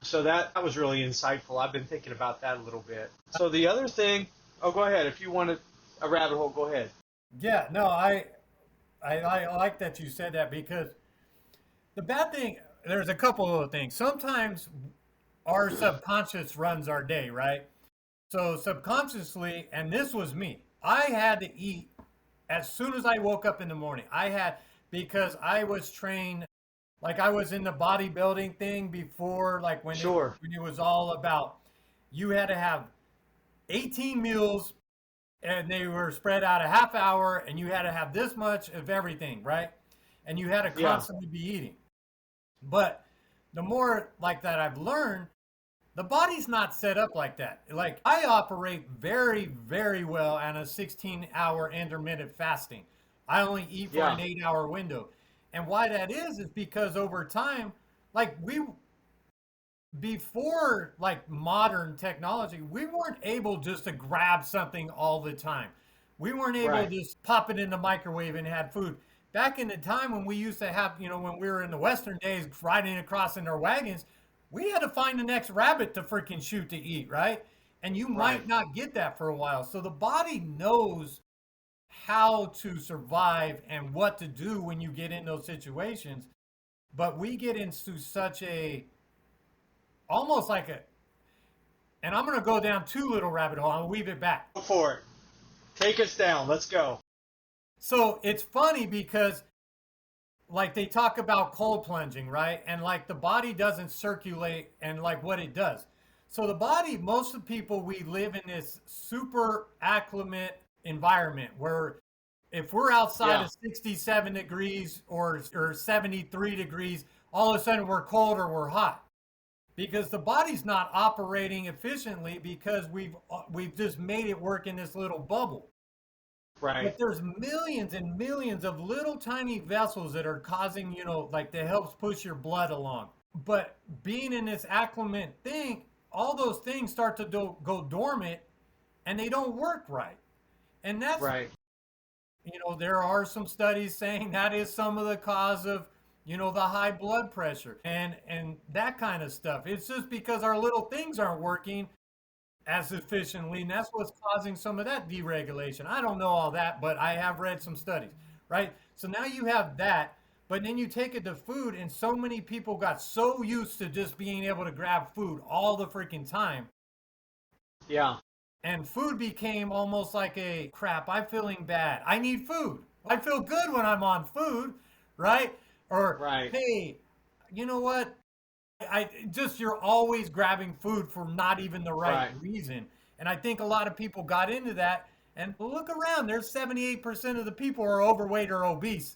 Speaker 1: So that was really insightful. I've been thinking about that a little bit. So the other thing, go ahead. If you want a rabbit hole, go ahead.
Speaker 2: Yeah, no, I like that you said that because the bad thing, there's a couple of things. Sometimes our subconscious runs our day, right? So subconsciously, and this was me, I had to eat as soon as I woke up in the morning. Because I was trained, like I was in the bodybuilding thing before, like
Speaker 1: Sure.
Speaker 2: when it was all about, you had to have 18 meals and they were spread out a half hour and you had to have this much of everything, right? And you had to
Speaker 1: Yeah.
Speaker 2: constantly be eating. But the more like that I've learned, the body's not set up like that. Like I operate very, very well on a 16-hour intermittent fasting. I only eat for
Speaker 1: Yeah.
Speaker 2: an 8-hour window. And why that is because over time, like we before like modern technology, we weren't able just to grab something all the time. We weren't able to
Speaker 1: Right.
Speaker 2: just pop it in the microwave and had food. Back in the time when we used to have, when we were in the Western days riding across in our wagons, we had to find the next rabbit to freaking shoot to eat, right? And you
Speaker 1: Right.
Speaker 2: might not get that for a while. So the body knows how to survive and what to do when you get in those situations. But we get into such a almost like a and I'm going to go down too little rabbit hole. I'll weave it back.
Speaker 1: Go for it. Take us down. Let's go.
Speaker 2: So it's funny because, like, they talk about cold plunging, right? And, like, the body doesn't circulate and, like, what it does. So the body, most of the people, we live in this super acclimate environment where if we're outside
Speaker 1: Yeah.
Speaker 2: of 67 degrees or 73 degrees, all of a sudden we're cold or we're hot. Because the body's not operating efficiently because we've just made it work in this little bubble.
Speaker 1: Right.
Speaker 2: But there's millions and millions of little tiny vessels that are causing, like that helps push your blood along. But being in this acclimate thing, all those things start to go dormant and they don't work right. And that's,
Speaker 1: Right.
Speaker 2: there are some studies saying that is some of the cause of, the high blood pressure and that kind of stuff. It's just because our little things aren't working as efficiently, and that's what's causing some of that deregulation. I don't know all that, but I have read some studies, right? So now you have that, but then you take it to food, and so many people got so used to just being able to grab food all the freaking time,
Speaker 1: Yeah.
Speaker 2: and food became almost like a crap. I'm feeling bad. I need food. I feel good when I'm on food, right? Or
Speaker 1: Right.
Speaker 2: hey, you know what? I just you're always grabbing food for not even the right
Speaker 1: Right.
Speaker 2: reason. And I think a lot of people got into that. And look around, there's 78% of the people are overweight or obese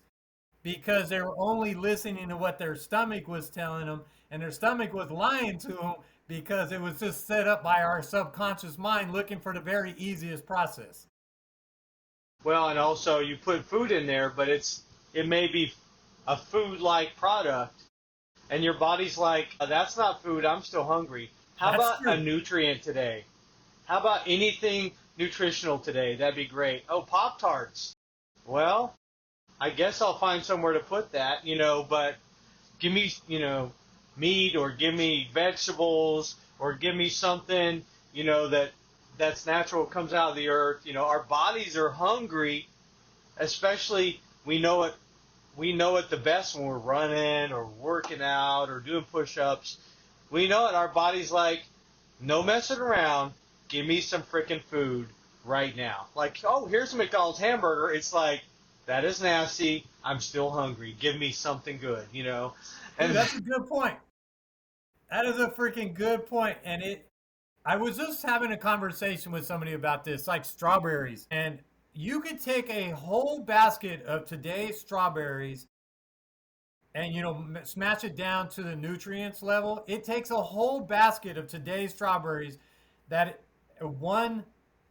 Speaker 2: because they were only listening to what their stomach was telling them, and their stomach was lying to them because it was just set up by our subconscious mind looking for the very easiest process.
Speaker 1: Well, and also you put food in there, but it may be a food-like product, and your body's like, that's not food. I'm still hungry. How
Speaker 2: That's
Speaker 1: about a
Speaker 2: true.
Speaker 1: nutrient today? How about anything nutritional today? That'd be great. Oh, Pop-Tarts. Well, I guess I'll find somewhere to put that, but give me, meat or give me vegetables or give me something, that's natural, comes out of the earth. Our bodies are hungry, especially we know it the best when we're running or working out or doing push-ups. We know it. Our body's like, no messing around. Give me some freaking food right now. Like, oh, here's a McDonald's hamburger. It's like, that is nasty. I'm still hungry. Give me something good.
Speaker 2: Dude,
Speaker 1: And
Speaker 2: that's a good point. That is a freaking good point. I was just having a conversation with somebody about this, like strawberries. And you could take a whole basket of today's strawberries and, smash it down to the nutrients level. It takes a whole basket of today's strawberries that one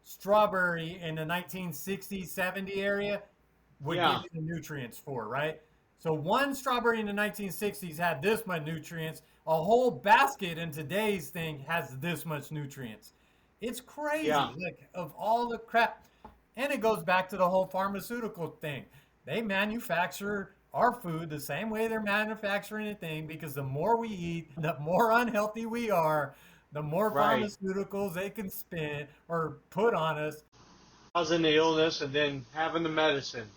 Speaker 2: strawberry in the 1960s, 70 area would give
Speaker 1: yeah,
Speaker 2: you the nutrients for, right? So one strawberry in the 1960s had this much nutrients. A whole basket in today's thing has this much nutrients. It's
Speaker 1: yeah,
Speaker 2: crazy. Like of all the crap, and it goes back to the whole pharmaceutical thing. They manufacture our food the same way they're manufacturing a thing because the more we eat, the more unhealthy we are, the more
Speaker 1: right.
Speaker 2: pharmaceuticals they can spend or put on us.
Speaker 1: Causing the illness and then having the medicine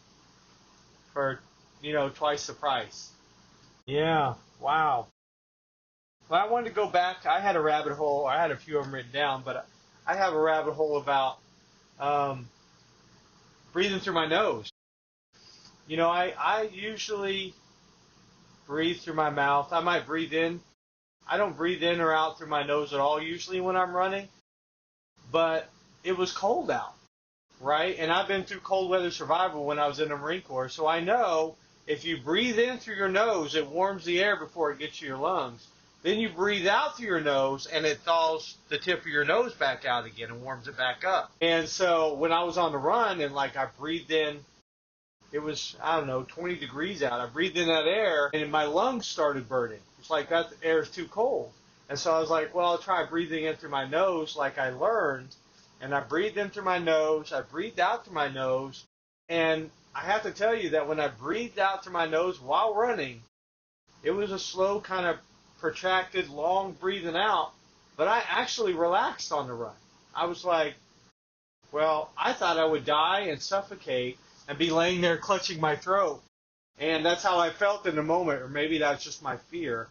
Speaker 1: for, twice the price. Yeah, wow. Well, I wanted to go back. I had a rabbit hole. I had a few of them written down, but I have a rabbit hole about um, breathing through my nose. I usually breathe through my mouth. I might breathe in. I don't breathe in or out through my nose at all usually when I'm running, but it was cold out, right? And I've been through cold weather survival when I was in the Marine Corps, so I know if you breathe in through your nose, it warms the air before it gets to your lungs. Then you breathe out through your nose, and it thaws the tip of your nose back out again and warms it back up. And so when I was on the run and I breathed in, it was, 20 degrees out. I breathed in that air, and my lungs started burning. It's like that air is too cold. And so I was like, well, I'll try breathing in through my nose like I learned. And I breathed in through my nose. I breathed out through my nose. And I have to tell you that when I breathed out through my nose while running, it was a slow kind of protracted, long breathing out. But I actually relaxed on the run. I was like, well, I thought I would die and suffocate and be laying there clutching my throat. And that's how I felt in the moment, or maybe that's just my fear.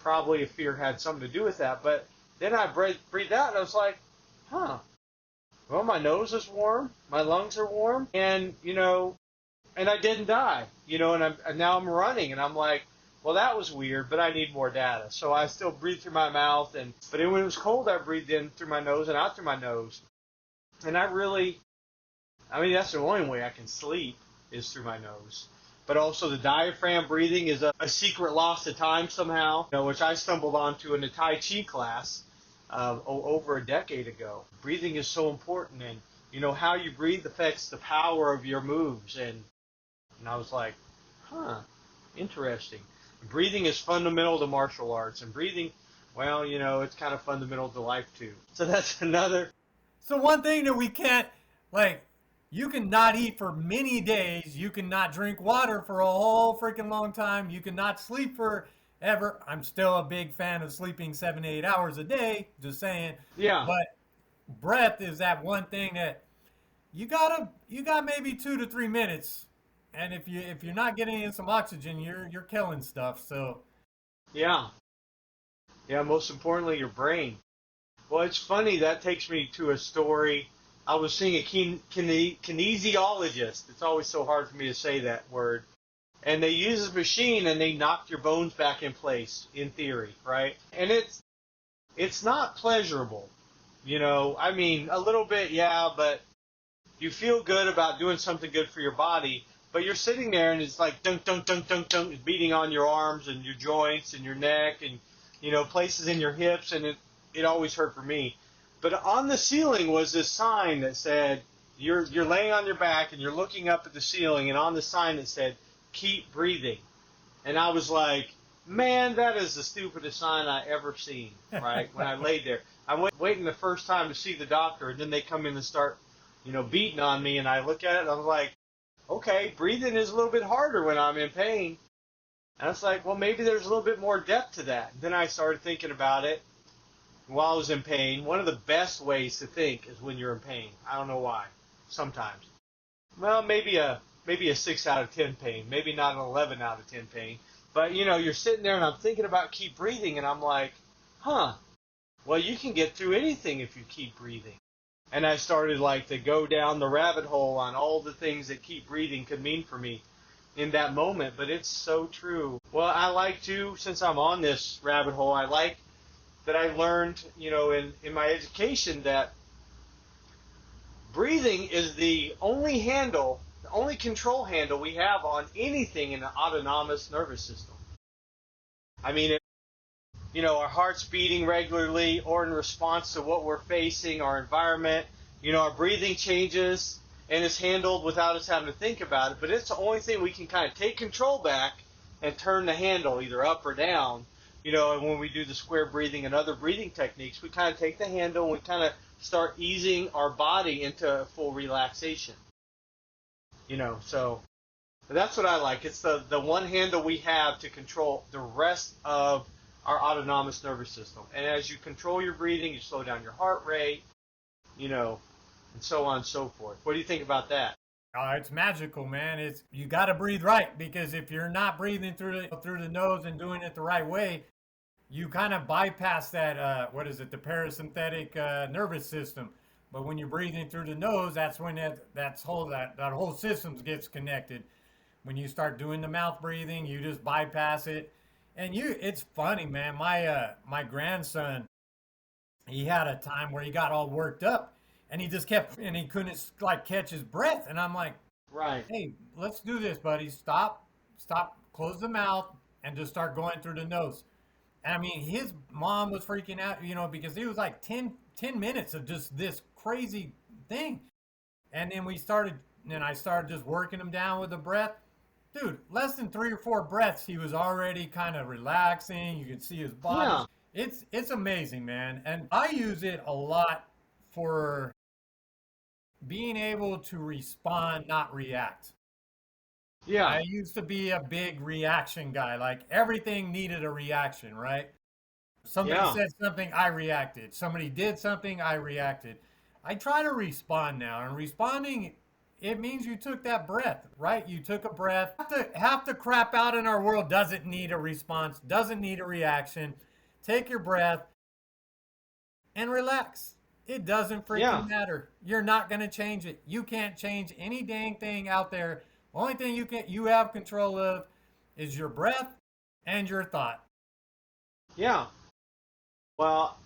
Speaker 1: Probably a fear had something to do with that. But then I breathed out, and I was like, well, my nose is warm, my lungs are warm, and, and I didn't die, and now I'm running, and I'm like, well, that was weird, but I need more data. So I still breathe through my mouth, but when it was cold, I breathed in through my nose and out through my nose. And that's the only way I can sleep is through my nose. But also the diaphragm breathing is a secret lost to time somehow, which I stumbled onto in the Tai Chi class over a decade ago. Breathing is so important, and how you breathe affects the power of your moves. And I was like, interesting. Breathing is fundamental to martial arts, and breathing, well, it's kind of fundamental to life too. So that's another.
Speaker 2: So one thing that we can't, you can not eat for many days. You can not drink water for a whole freaking long time. You can not sleep forever. I'm still a big fan of sleeping 7 to 8 hours a day, just saying.
Speaker 1: Yeah.
Speaker 2: But breath is that one thing that you got maybe 2 to 3 minutes. And if you're not getting in some oxygen, you're killing stuff. So
Speaker 1: yeah, most importantly, your brain. Well, it's funny, that takes me to a story. I was seeing a kinesiologist. It's always so hard for me to say that word. And they use this machine and they knock your bones back in place, in theory, right? And it's not pleasurable, a little bit, yeah, but you feel good about doing something good for your body. But you're sitting there and it's like dunk, dunk, dunk, dunk, dunk, it's beating on your arms and your joints and your neck and, places in your hips, and it always hurt for me. But on the ceiling was this sign that said, you're laying on your back and you're looking up at the ceiling, and on the sign it said, keep breathing. And I was like, man, that is the stupidest sign I ever seen, right? When I laid there. I went waiting the first time to see the doctor, and then they come in and start, beating on me, and I look at it and I was like, okay, breathing is a little bit harder when I'm in pain. And I was like, well, maybe there's a little bit more depth to that. And then I started thinking about it while I was in pain. One of the best ways to think is when you're in pain. I don't know why. Sometimes. Well, maybe a 6 out of 10 pain. Maybe not an 11 out of 10 pain. But, you're sitting there and I'm thinking about keep breathing, and I'm like, well, you can get through anything if you keep breathing. And I started to go down the rabbit hole on all the things that keep breathing could mean for me in that moment. But it's so true. Well, I like to, since I'm on this rabbit hole, I like that I learned, in my education, that breathing is the only control handle we have on anything in the autonomous nervous system. Our heart's beating regularly or in response to what we're facing, our environment, our breathing changes and is handled without us having to think about it. But it's the only thing we can kind of take control back and turn the handle either up or down. And when we do the square breathing and other breathing techniques, we kind of take the handle and we kind of start easing our body into full relaxation. So that's what I like. It's the one handle we have to control the rest of our autonomous nervous system. And as you control your breathing, you slow down your heart rate, and so on and so forth. What do you think about that?
Speaker 2: It's magical, man. You got to breathe right, because if you're not breathing through the nose and doing it the right way, you kind of bypass that, the parasympathetic nervous system. But when you're breathing through the nose, that's when that whole system gets connected. When you start doing the mouth breathing, you just bypass it. And it's funny, man. My grandson, he had a time where he got all worked up and he couldn't like catch his breath. And I'm like,
Speaker 1: Right.
Speaker 2: hey, let's do this, buddy. Stop, close the mouth and just start going through the nose. And I mean, his mom was freaking out, because it was like ten minutes of just this crazy thing. And then I started just working him down with the breath. Dude, less than 3 or 4 breaths, he was already kind of relaxing. You could see his body.
Speaker 1: Yeah.
Speaker 2: It's amazing, man. And I use it a lot for being able to respond, not react.
Speaker 1: Yeah.
Speaker 2: I used to be a big reaction guy. Like everything needed a reaction, right? Somebody
Speaker 1: Yeah.
Speaker 2: said something, I reacted. Somebody did something, I reacted. I try to respond now, and responding, it means you took that breath, right? You took a breath. Half the crap out in our world doesn't need a response, doesn't need a reaction. Take your breath and relax. It doesn't
Speaker 1: Yeah.
Speaker 2: freaking matter. You're not going to change it. You can't change any dang thing out there. Only thing you have control of is your breath and your thought.
Speaker 1: Yeah. Well,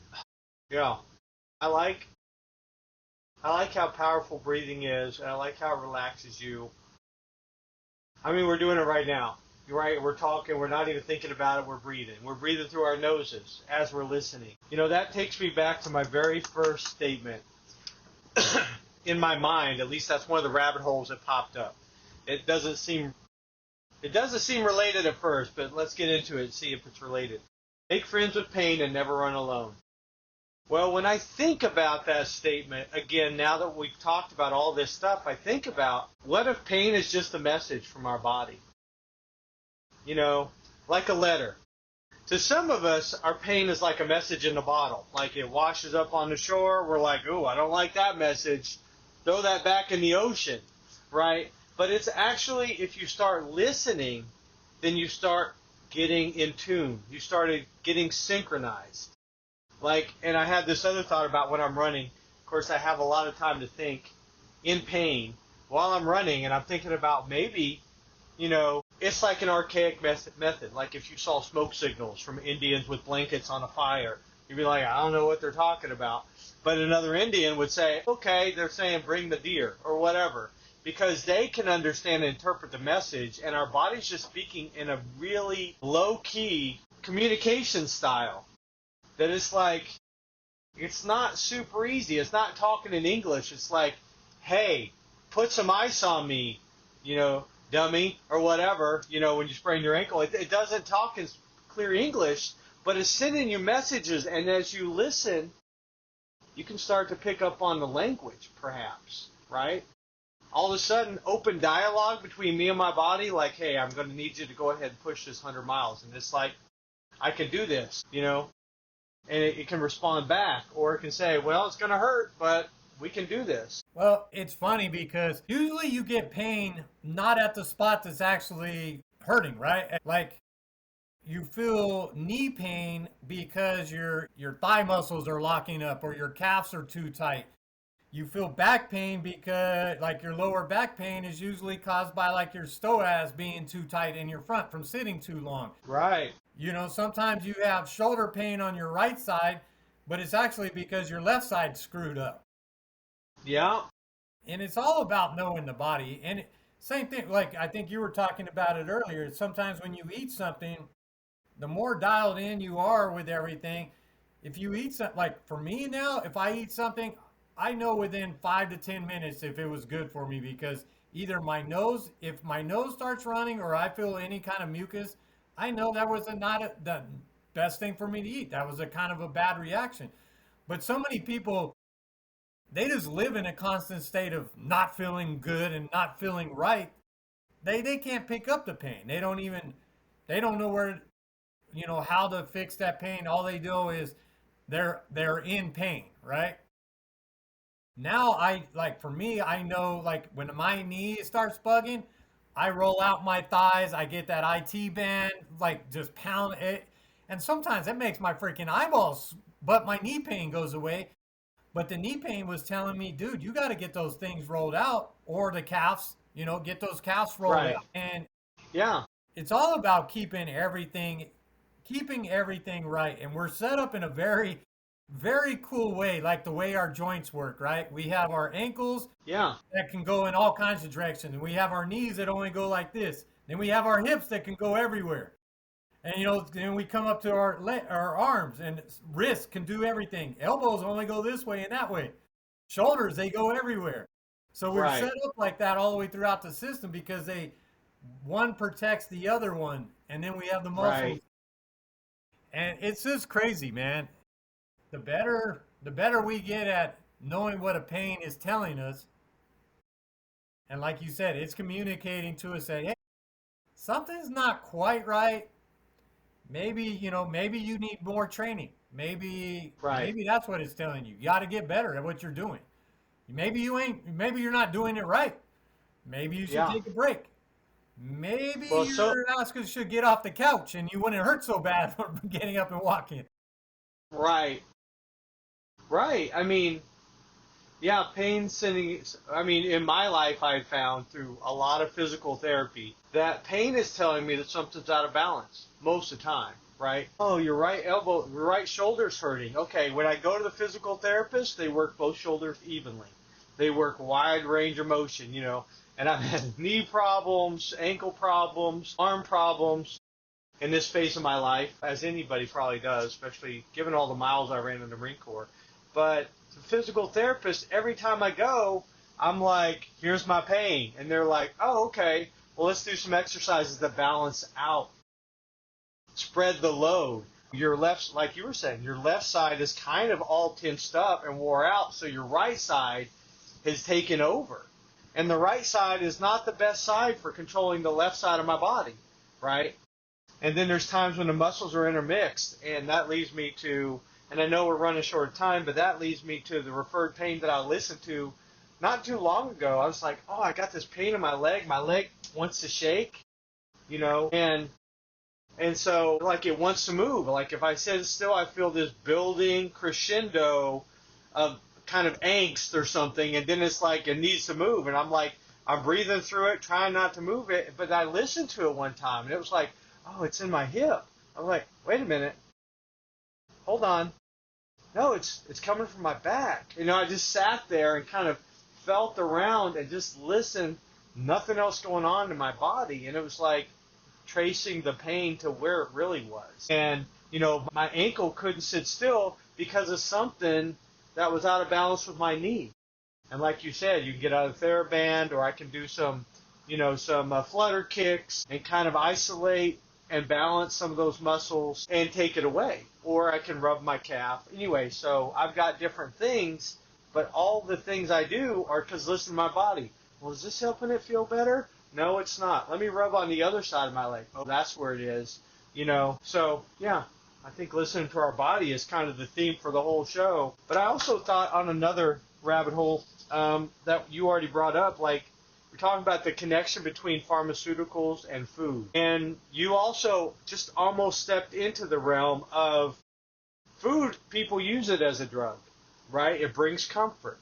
Speaker 1: yeah. I like how powerful breathing is, and I like how it relaxes you. I mean, we're doing it right now. You're right. We're talking. We're not even thinking about it. We're breathing. We're breathing through our noses as we're listening. That takes me back to my very first statement. In my mind, at least that's one of the rabbit holes that popped up. It doesn't seem related at first, but let's get into it and see if it's related. Make friends with pain and never run alone. Well, when I think about that statement, again, now that we've talked about all this stuff, I think about, what if pain is just a message from our body? Like a letter. To some of us, our pain is like a message in a bottle. Like it washes up on the shore, we're like, ooh, I don't like that message. Throw that back in the ocean, right? But it's actually, if you start listening, then you start getting in tune. You started getting synchronized. And I had this other thought about when I'm running. Of course, I have a lot of time to think in pain while I'm running, and I'm thinking about maybe, it's like an archaic method. Like if you saw smoke signals from Indians with blankets on a fire, you'd be like, I don't know what they're talking about. But another Indian would say, okay, they're saying bring the deer or whatever, because they can understand and interpret the message, and our body's just speaking in a really low-key communication style. That it's like, it's not super easy. It's not talking in English. It's like, hey, put some ice on me, dummy, or whatever, when you sprain your ankle. It doesn't talk in clear English, but it's sending you messages, and as you listen, you can start to pick up on the language, perhaps, right? All of a sudden, open dialogue between me and my body, like, hey, I'm going to need you to go ahead and push this 100 miles. And it's like, I can do this, and it can respond back, or it can say, well, it's going to hurt, but we can do this.
Speaker 2: Well, it's funny because usually you get pain not at the spot that's actually hurting, right? Like you feel knee pain because your thigh muscles are locking up or your calves are too tight. You feel back pain because like your lower back pain is usually caused by like your psoas being too tight in your front from sitting too long.
Speaker 1: Right.
Speaker 2: Sometimes you have shoulder pain on your right side, but it's actually because your left side's screwed up.
Speaker 1: Yeah.
Speaker 2: And it's all about knowing the body. And same thing, like I think you were talking about it earlier. Sometimes when you eat something, the more dialed in you are with everything, if you eat something, like for me now, if I eat something, I know within 5 to 10 minutes if it was good for me, because either if my nose starts running or I feel any kind of mucus, I know that was not the best thing for me to eat. That was a kind of a bad reaction. But so many people, they just live in a constant state of not feeling good and not feeling right. They can't pick up the pain. They don't know where, how to fix that pain. All they do is they're in pain, right? Now for me, I know like when my knee starts bugging, I roll out my thighs, I get that IT band, like just pound it. And sometimes it makes my freaking eyeballs, but my knee pain goes away. But the knee pain was telling me, dude, you got to get those things rolled out, or the calves, get those calves rolled
Speaker 1: Right.
Speaker 2: out. And
Speaker 1: Yeah.
Speaker 2: it's all about keeping everything right. And we're set up in a very, very cool way, like the way our joints work, right? We have our ankles
Speaker 1: Yeah.
Speaker 2: that can go in all kinds of directions, and we have our knees that only go like this. Then we have our hips that can go everywhere. And then we come up to our arms, and wrists can do everything. Elbows only go this way and that way. Shoulders, they go everywhere. So we're
Speaker 1: Right.
Speaker 2: set up like that all the way throughout the system because one protects the other one, and then we have the muscles.
Speaker 1: Right.
Speaker 2: And it's just crazy, man. The better we get at knowing what a pain is telling us, and like you said, it's communicating to us that, hey, something's not quite right. Maybe you need more training. Maybe
Speaker 1: Right.
Speaker 2: maybe that's what it's telling you. You got to get better at what you're doing. Maybe you're not doing it right. Maybe you should
Speaker 1: Yeah.
Speaker 2: take a break. Maybe
Speaker 1: Well, so
Speaker 2: your ass should get off the couch and you wouldn't hurt so bad from getting up and walking.
Speaker 1: right. Right. I mean, yeah, pain sending. I mean, in my life, I found through a lot of physical therapy that pain is telling me that something's out of balance most of the time, right? Oh, your right elbow, your right shoulder's hurting. Okay, when I go to the physical therapist, they work both shoulders evenly. They work wide range of motion, and I've had knee problems, ankle problems, arm problems in this phase of my life, as anybody probably does, especially given all the miles I ran in the Marine Corps. But the physical therapist, every time I go, I'm like, here's my pain. And they're like, oh, okay, well, let's do some exercises that balance out, spread the load. Your left, like you were saying, your left side is kind of all tensed up and wore out, so your right side has taken over. And the right side is not the best side for controlling the left side of my body, right? And then there's times when the muscles are intermixed, and that leads me to, and I know we're running short of time, but that leads me to the referred pain that I listened to not too long ago. I was like, oh, I got this pain in my leg. My leg wants to shake, and so like it wants to move. Like if I sit still, I feel this building crescendo of kind of angst or something, and then it's like it needs to move, and I'm like, I'm breathing through it, trying not to move it, but I listened to it one time, and it was like, oh, it's in my hip. I'm like, wait a minute, hold on. No, it's coming from my back. I just sat there and kind of felt around and just listened. Nothing else going on in my body, and it was like tracing the pain to where it really was. And my ankle couldn't sit still because of something that was out of balance with my knee. And like you said, you can get out of TheraBand, or I can do some flutter kicks and kind of isolate and balance some of those muscles and take it away. Or I can rub my calf. Anyway, so I've got different things, but all the things I do are because listen to my body. Well, is this helping it feel better? No, it's not. Let me rub on the other side of my leg. Oh, that's where it is. So yeah, I think listening to our body is kind of the theme for the whole show. But I also thought on another rabbit hole that you already brought up, like we're talking about the connection between pharmaceuticals and food. And you also just almost stepped into the realm of food. People use it as a drug, right? It brings comfort.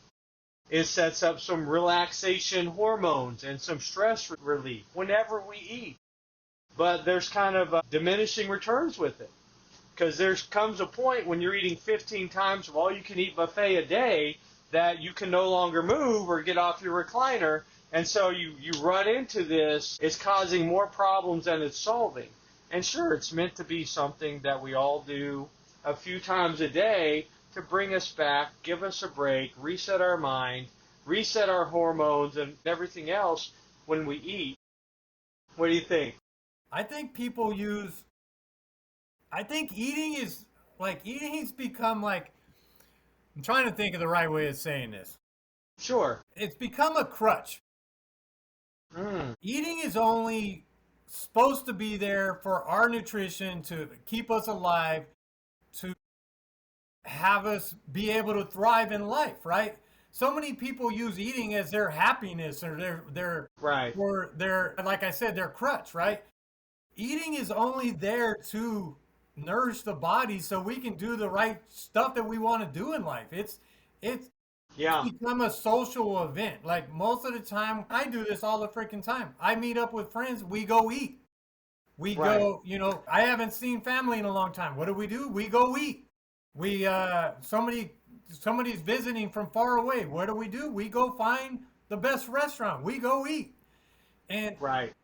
Speaker 1: It sets up some relaxation hormones and some stress relief whenever we eat. But there's kind of diminishing returns with it. Because there comes a point when you're eating 15 times of all-you-can-eat buffet a day that you can no longer move or get off your recliner. And so you run into this. It's causing more problems than it's solving. And sure, it's meant to be something that we all do a few times a day to bring us back, give us a break, reset our mind, reset our hormones and everything else when we eat. What do you think?
Speaker 2: I think people use. I think eating has become like. I'm trying to think of the right way of saying this.
Speaker 1: Sure.
Speaker 2: It's become a crutch.
Speaker 1: Mm.
Speaker 2: Eating is only supposed to be there for our nutrition, to keep us alive, to have us be able to thrive in life, right? So many people use eating as their happiness or
Speaker 1: Right.
Speaker 2: their like I said, their crutch, right? Eating is only there to nourish the body so we can do the right stuff that we want to do in life. It's
Speaker 1: Yeah.
Speaker 2: become a social event. Like most of the time, I do this all the freaking time. I meet up with friends, we go eat. We
Speaker 1: Right.
Speaker 2: go, I haven't seen family in a long time. What do? We go eat. We somebody's visiting from far away. What do? We go find the best restaurant. We go eat. And
Speaker 1: Right.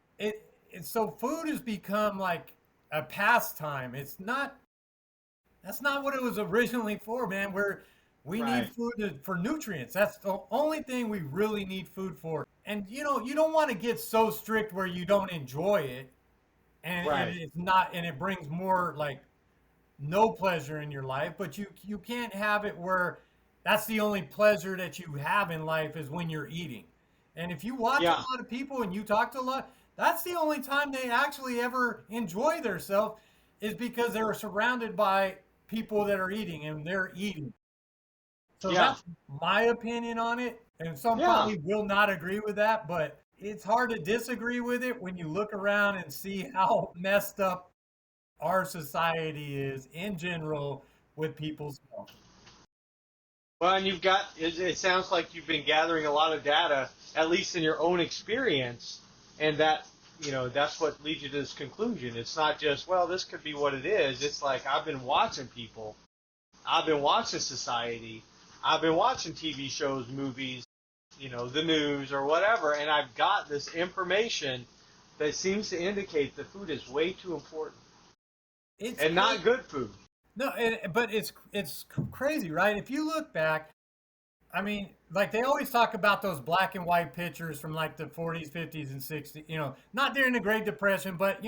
Speaker 2: so food has become like a pastime. That's not what it was originally for, man. We need
Speaker 1: Right.
Speaker 2: food for nutrients. That's the only thing we really need food for. And you don't want to get so strict where you don't enjoy it, and
Speaker 1: Right.
Speaker 2: it's not, and it brings more like no pleasure in your life. But you can't have it where that's the only pleasure that you have in life is when you're eating. And if you watch a
Speaker 1: Yeah.
Speaker 2: lot of people and you talk to a lot, that's the only time they actually ever enjoy themselves is because they're surrounded by people that are eating and they're eating. So
Speaker 1: Yeah.
Speaker 2: that's my opinion on it. And some
Speaker 1: Yeah.
Speaker 2: probably will not agree with that, but it's hard to disagree with it when you look around and see how messed up our society is in general with people's health.
Speaker 1: Well, and it sounds like you've been gathering a lot of data, at least in your own experience, and that's what leads you to this conclusion. It's not just, well, this could be what it is. It's like, I've been watching people. I've been watching society. I've been watching TV shows, movies, the news or whatever, and I've got this information that seems to indicate that food is way too important
Speaker 2: It's
Speaker 1: and
Speaker 2: crazy.
Speaker 1: not good food.
Speaker 2: No, but it's crazy, right? If you look back, I mean, like they always talk about those black and white pictures from like the 40s, 50s, and 60s, not during the Great Depression, but,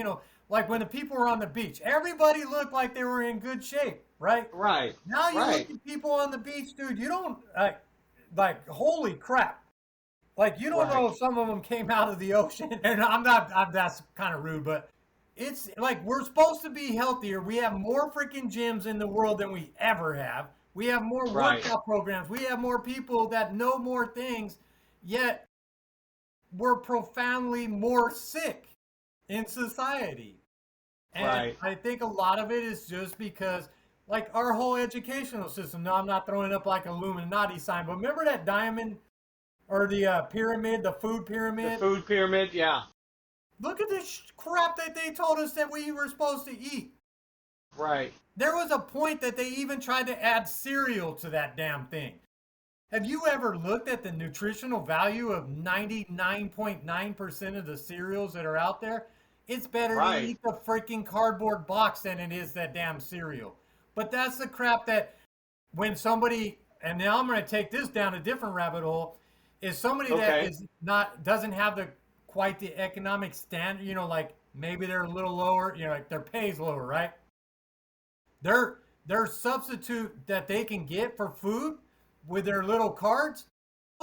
Speaker 2: like when the people were on the beach, everybody looked like they were in good shape, right?
Speaker 1: Right.
Speaker 2: Now you
Speaker 1: Right.
Speaker 2: look at people on the beach, dude, you don't, like, holy crap. Like, you don't
Speaker 1: Right.
Speaker 2: know if some of them came out of the ocean. And that's kind of rude, but it's like we're supposed to be healthier. We have more freaking gyms in the world than we ever have. We have more
Speaker 1: Right.
Speaker 2: workout programs. We have more people that know more things, yet we're profoundly more sick in society. And
Speaker 1: Right.
Speaker 2: I think a lot of it is just because, like, our whole educational system. No, I'm not throwing up like a Illuminati sign, but remember that diamond or the pyramid, the food
Speaker 1: The
Speaker 2: pyramid?
Speaker 1: food pyramid, yeah.
Speaker 2: Look at this crap that they told us that we were supposed to eat.
Speaker 1: Right.
Speaker 2: There was a point that they even tried to add cereal to that damn thing. Have you ever looked at the nutritional value of 99.9% of the cereals that are out there? It's better to
Speaker 1: Right.
Speaker 2: eat the freaking cardboard box than it is that damn cereal. But that's the crap that when somebody, and now I'm going to take this down a different rabbit hole, is somebody that
Speaker 1: Okay.
Speaker 2: is not, doesn't have the quite the economic standard, like maybe they're a little lower, like their pay's lower, right? Their substitute that they can get for food with their little cards,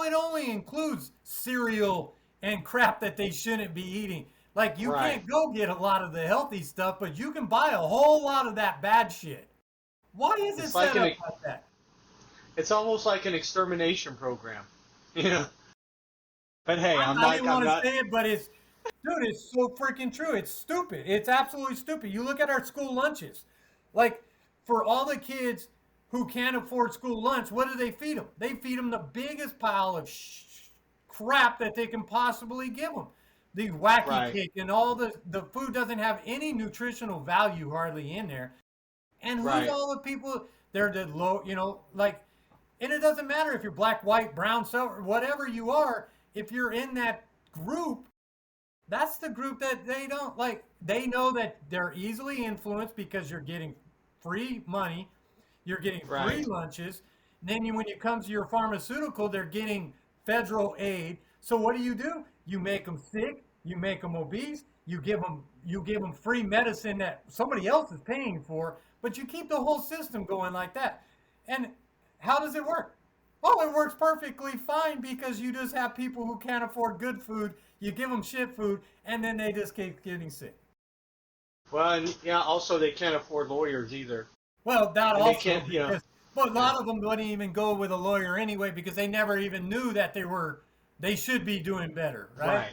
Speaker 2: it only includes cereal and crap that they shouldn't be eating. Like you
Speaker 1: Right.
Speaker 2: can't go get a lot of the healthy stuff, but you can buy a whole lot of that bad shit. Why is it
Speaker 1: It's like
Speaker 2: set up like that?
Speaker 1: It's almost like an extermination program. Yeah. But hey,
Speaker 2: I didn't
Speaker 1: I'm
Speaker 2: want to
Speaker 1: not.
Speaker 2: say it, but dude, it's so freaking true. It's stupid. It's absolutely stupid. You look at our school lunches. Like, for all the kids who can't afford school lunch, what do they feed them? They feed them the biggest pile of crap that they can possibly give them. The wacky
Speaker 1: Right.
Speaker 2: cake and all the food doesn't have any nutritional value hardly in there. And who's
Speaker 1: Right.
Speaker 2: all the people? They're the low, like, and it doesn't matter if you're black, white, brown, silver, whatever you are. If you're in that group, that's the group that they don't like. They know that they're easily influenced because you're getting free money, you're getting free
Speaker 1: Right.
Speaker 2: lunches. And then when it comes to your pharmaceutical, they're getting federal aid. So what do? You make them sick, you make them obese, you give them free medicine that somebody else is paying for, but you keep the whole system going like that. And how does it work? Oh, it works perfectly fine because you just have people who can't afford good food. You give them shit food, and then they just keep getting sick.
Speaker 1: Well, and yeah. Also, they can't afford lawyers either,
Speaker 2: Well, that
Speaker 1: and they
Speaker 2: also,
Speaker 1: can't.
Speaker 2: but a lot of them wouldn't even go with a lawyer anyway because they never even knew that they should be doing better, right?
Speaker 1: Right.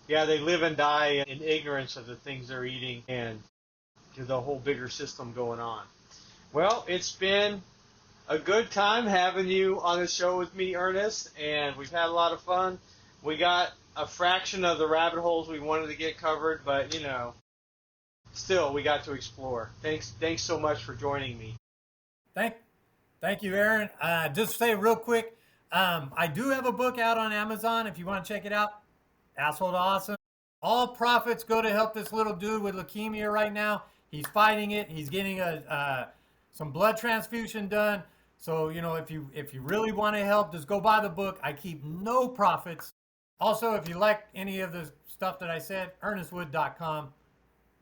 Speaker 1: Yeah, they live and die in ignorance of the things they're eating and the whole bigger system going on. Well, it's been a good time having you on the show with me, Ernest, and we've had a lot of fun. We got a fraction of the rabbit holes we wanted to get covered, but, still, we got to explore. Thanks so much for joining me.
Speaker 2: Thank you, Aaron. Just say real quick, I do have a book out on Amazon if you want to check it out. Asshole to Awesome. All profits go to help this little dude with leukemia right now. He's fighting it. He's getting some blood transfusion done. So, if you really want to help, just go buy the book. I keep no profits. Also, if you like any of the stuff that I said, ernestwood.com.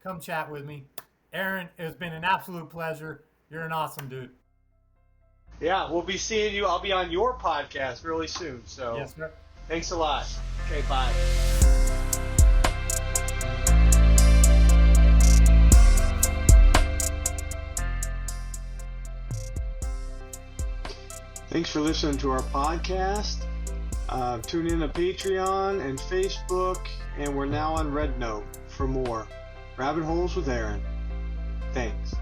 Speaker 2: Come chat with me. Aaron, it's been an absolute pleasure. You're an awesome dude.
Speaker 1: Yeah, we'll be seeing you. I'll be on your podcast really soon. So
Speaker 2: yes, sir.
Speaker 1: Thanks a lot. Okay, bye. Thanks for listening to our podcast. Tune in to Patreon and Facebook, and we're now on Red Note for more Rabbit Holes with Aaron. Thanks.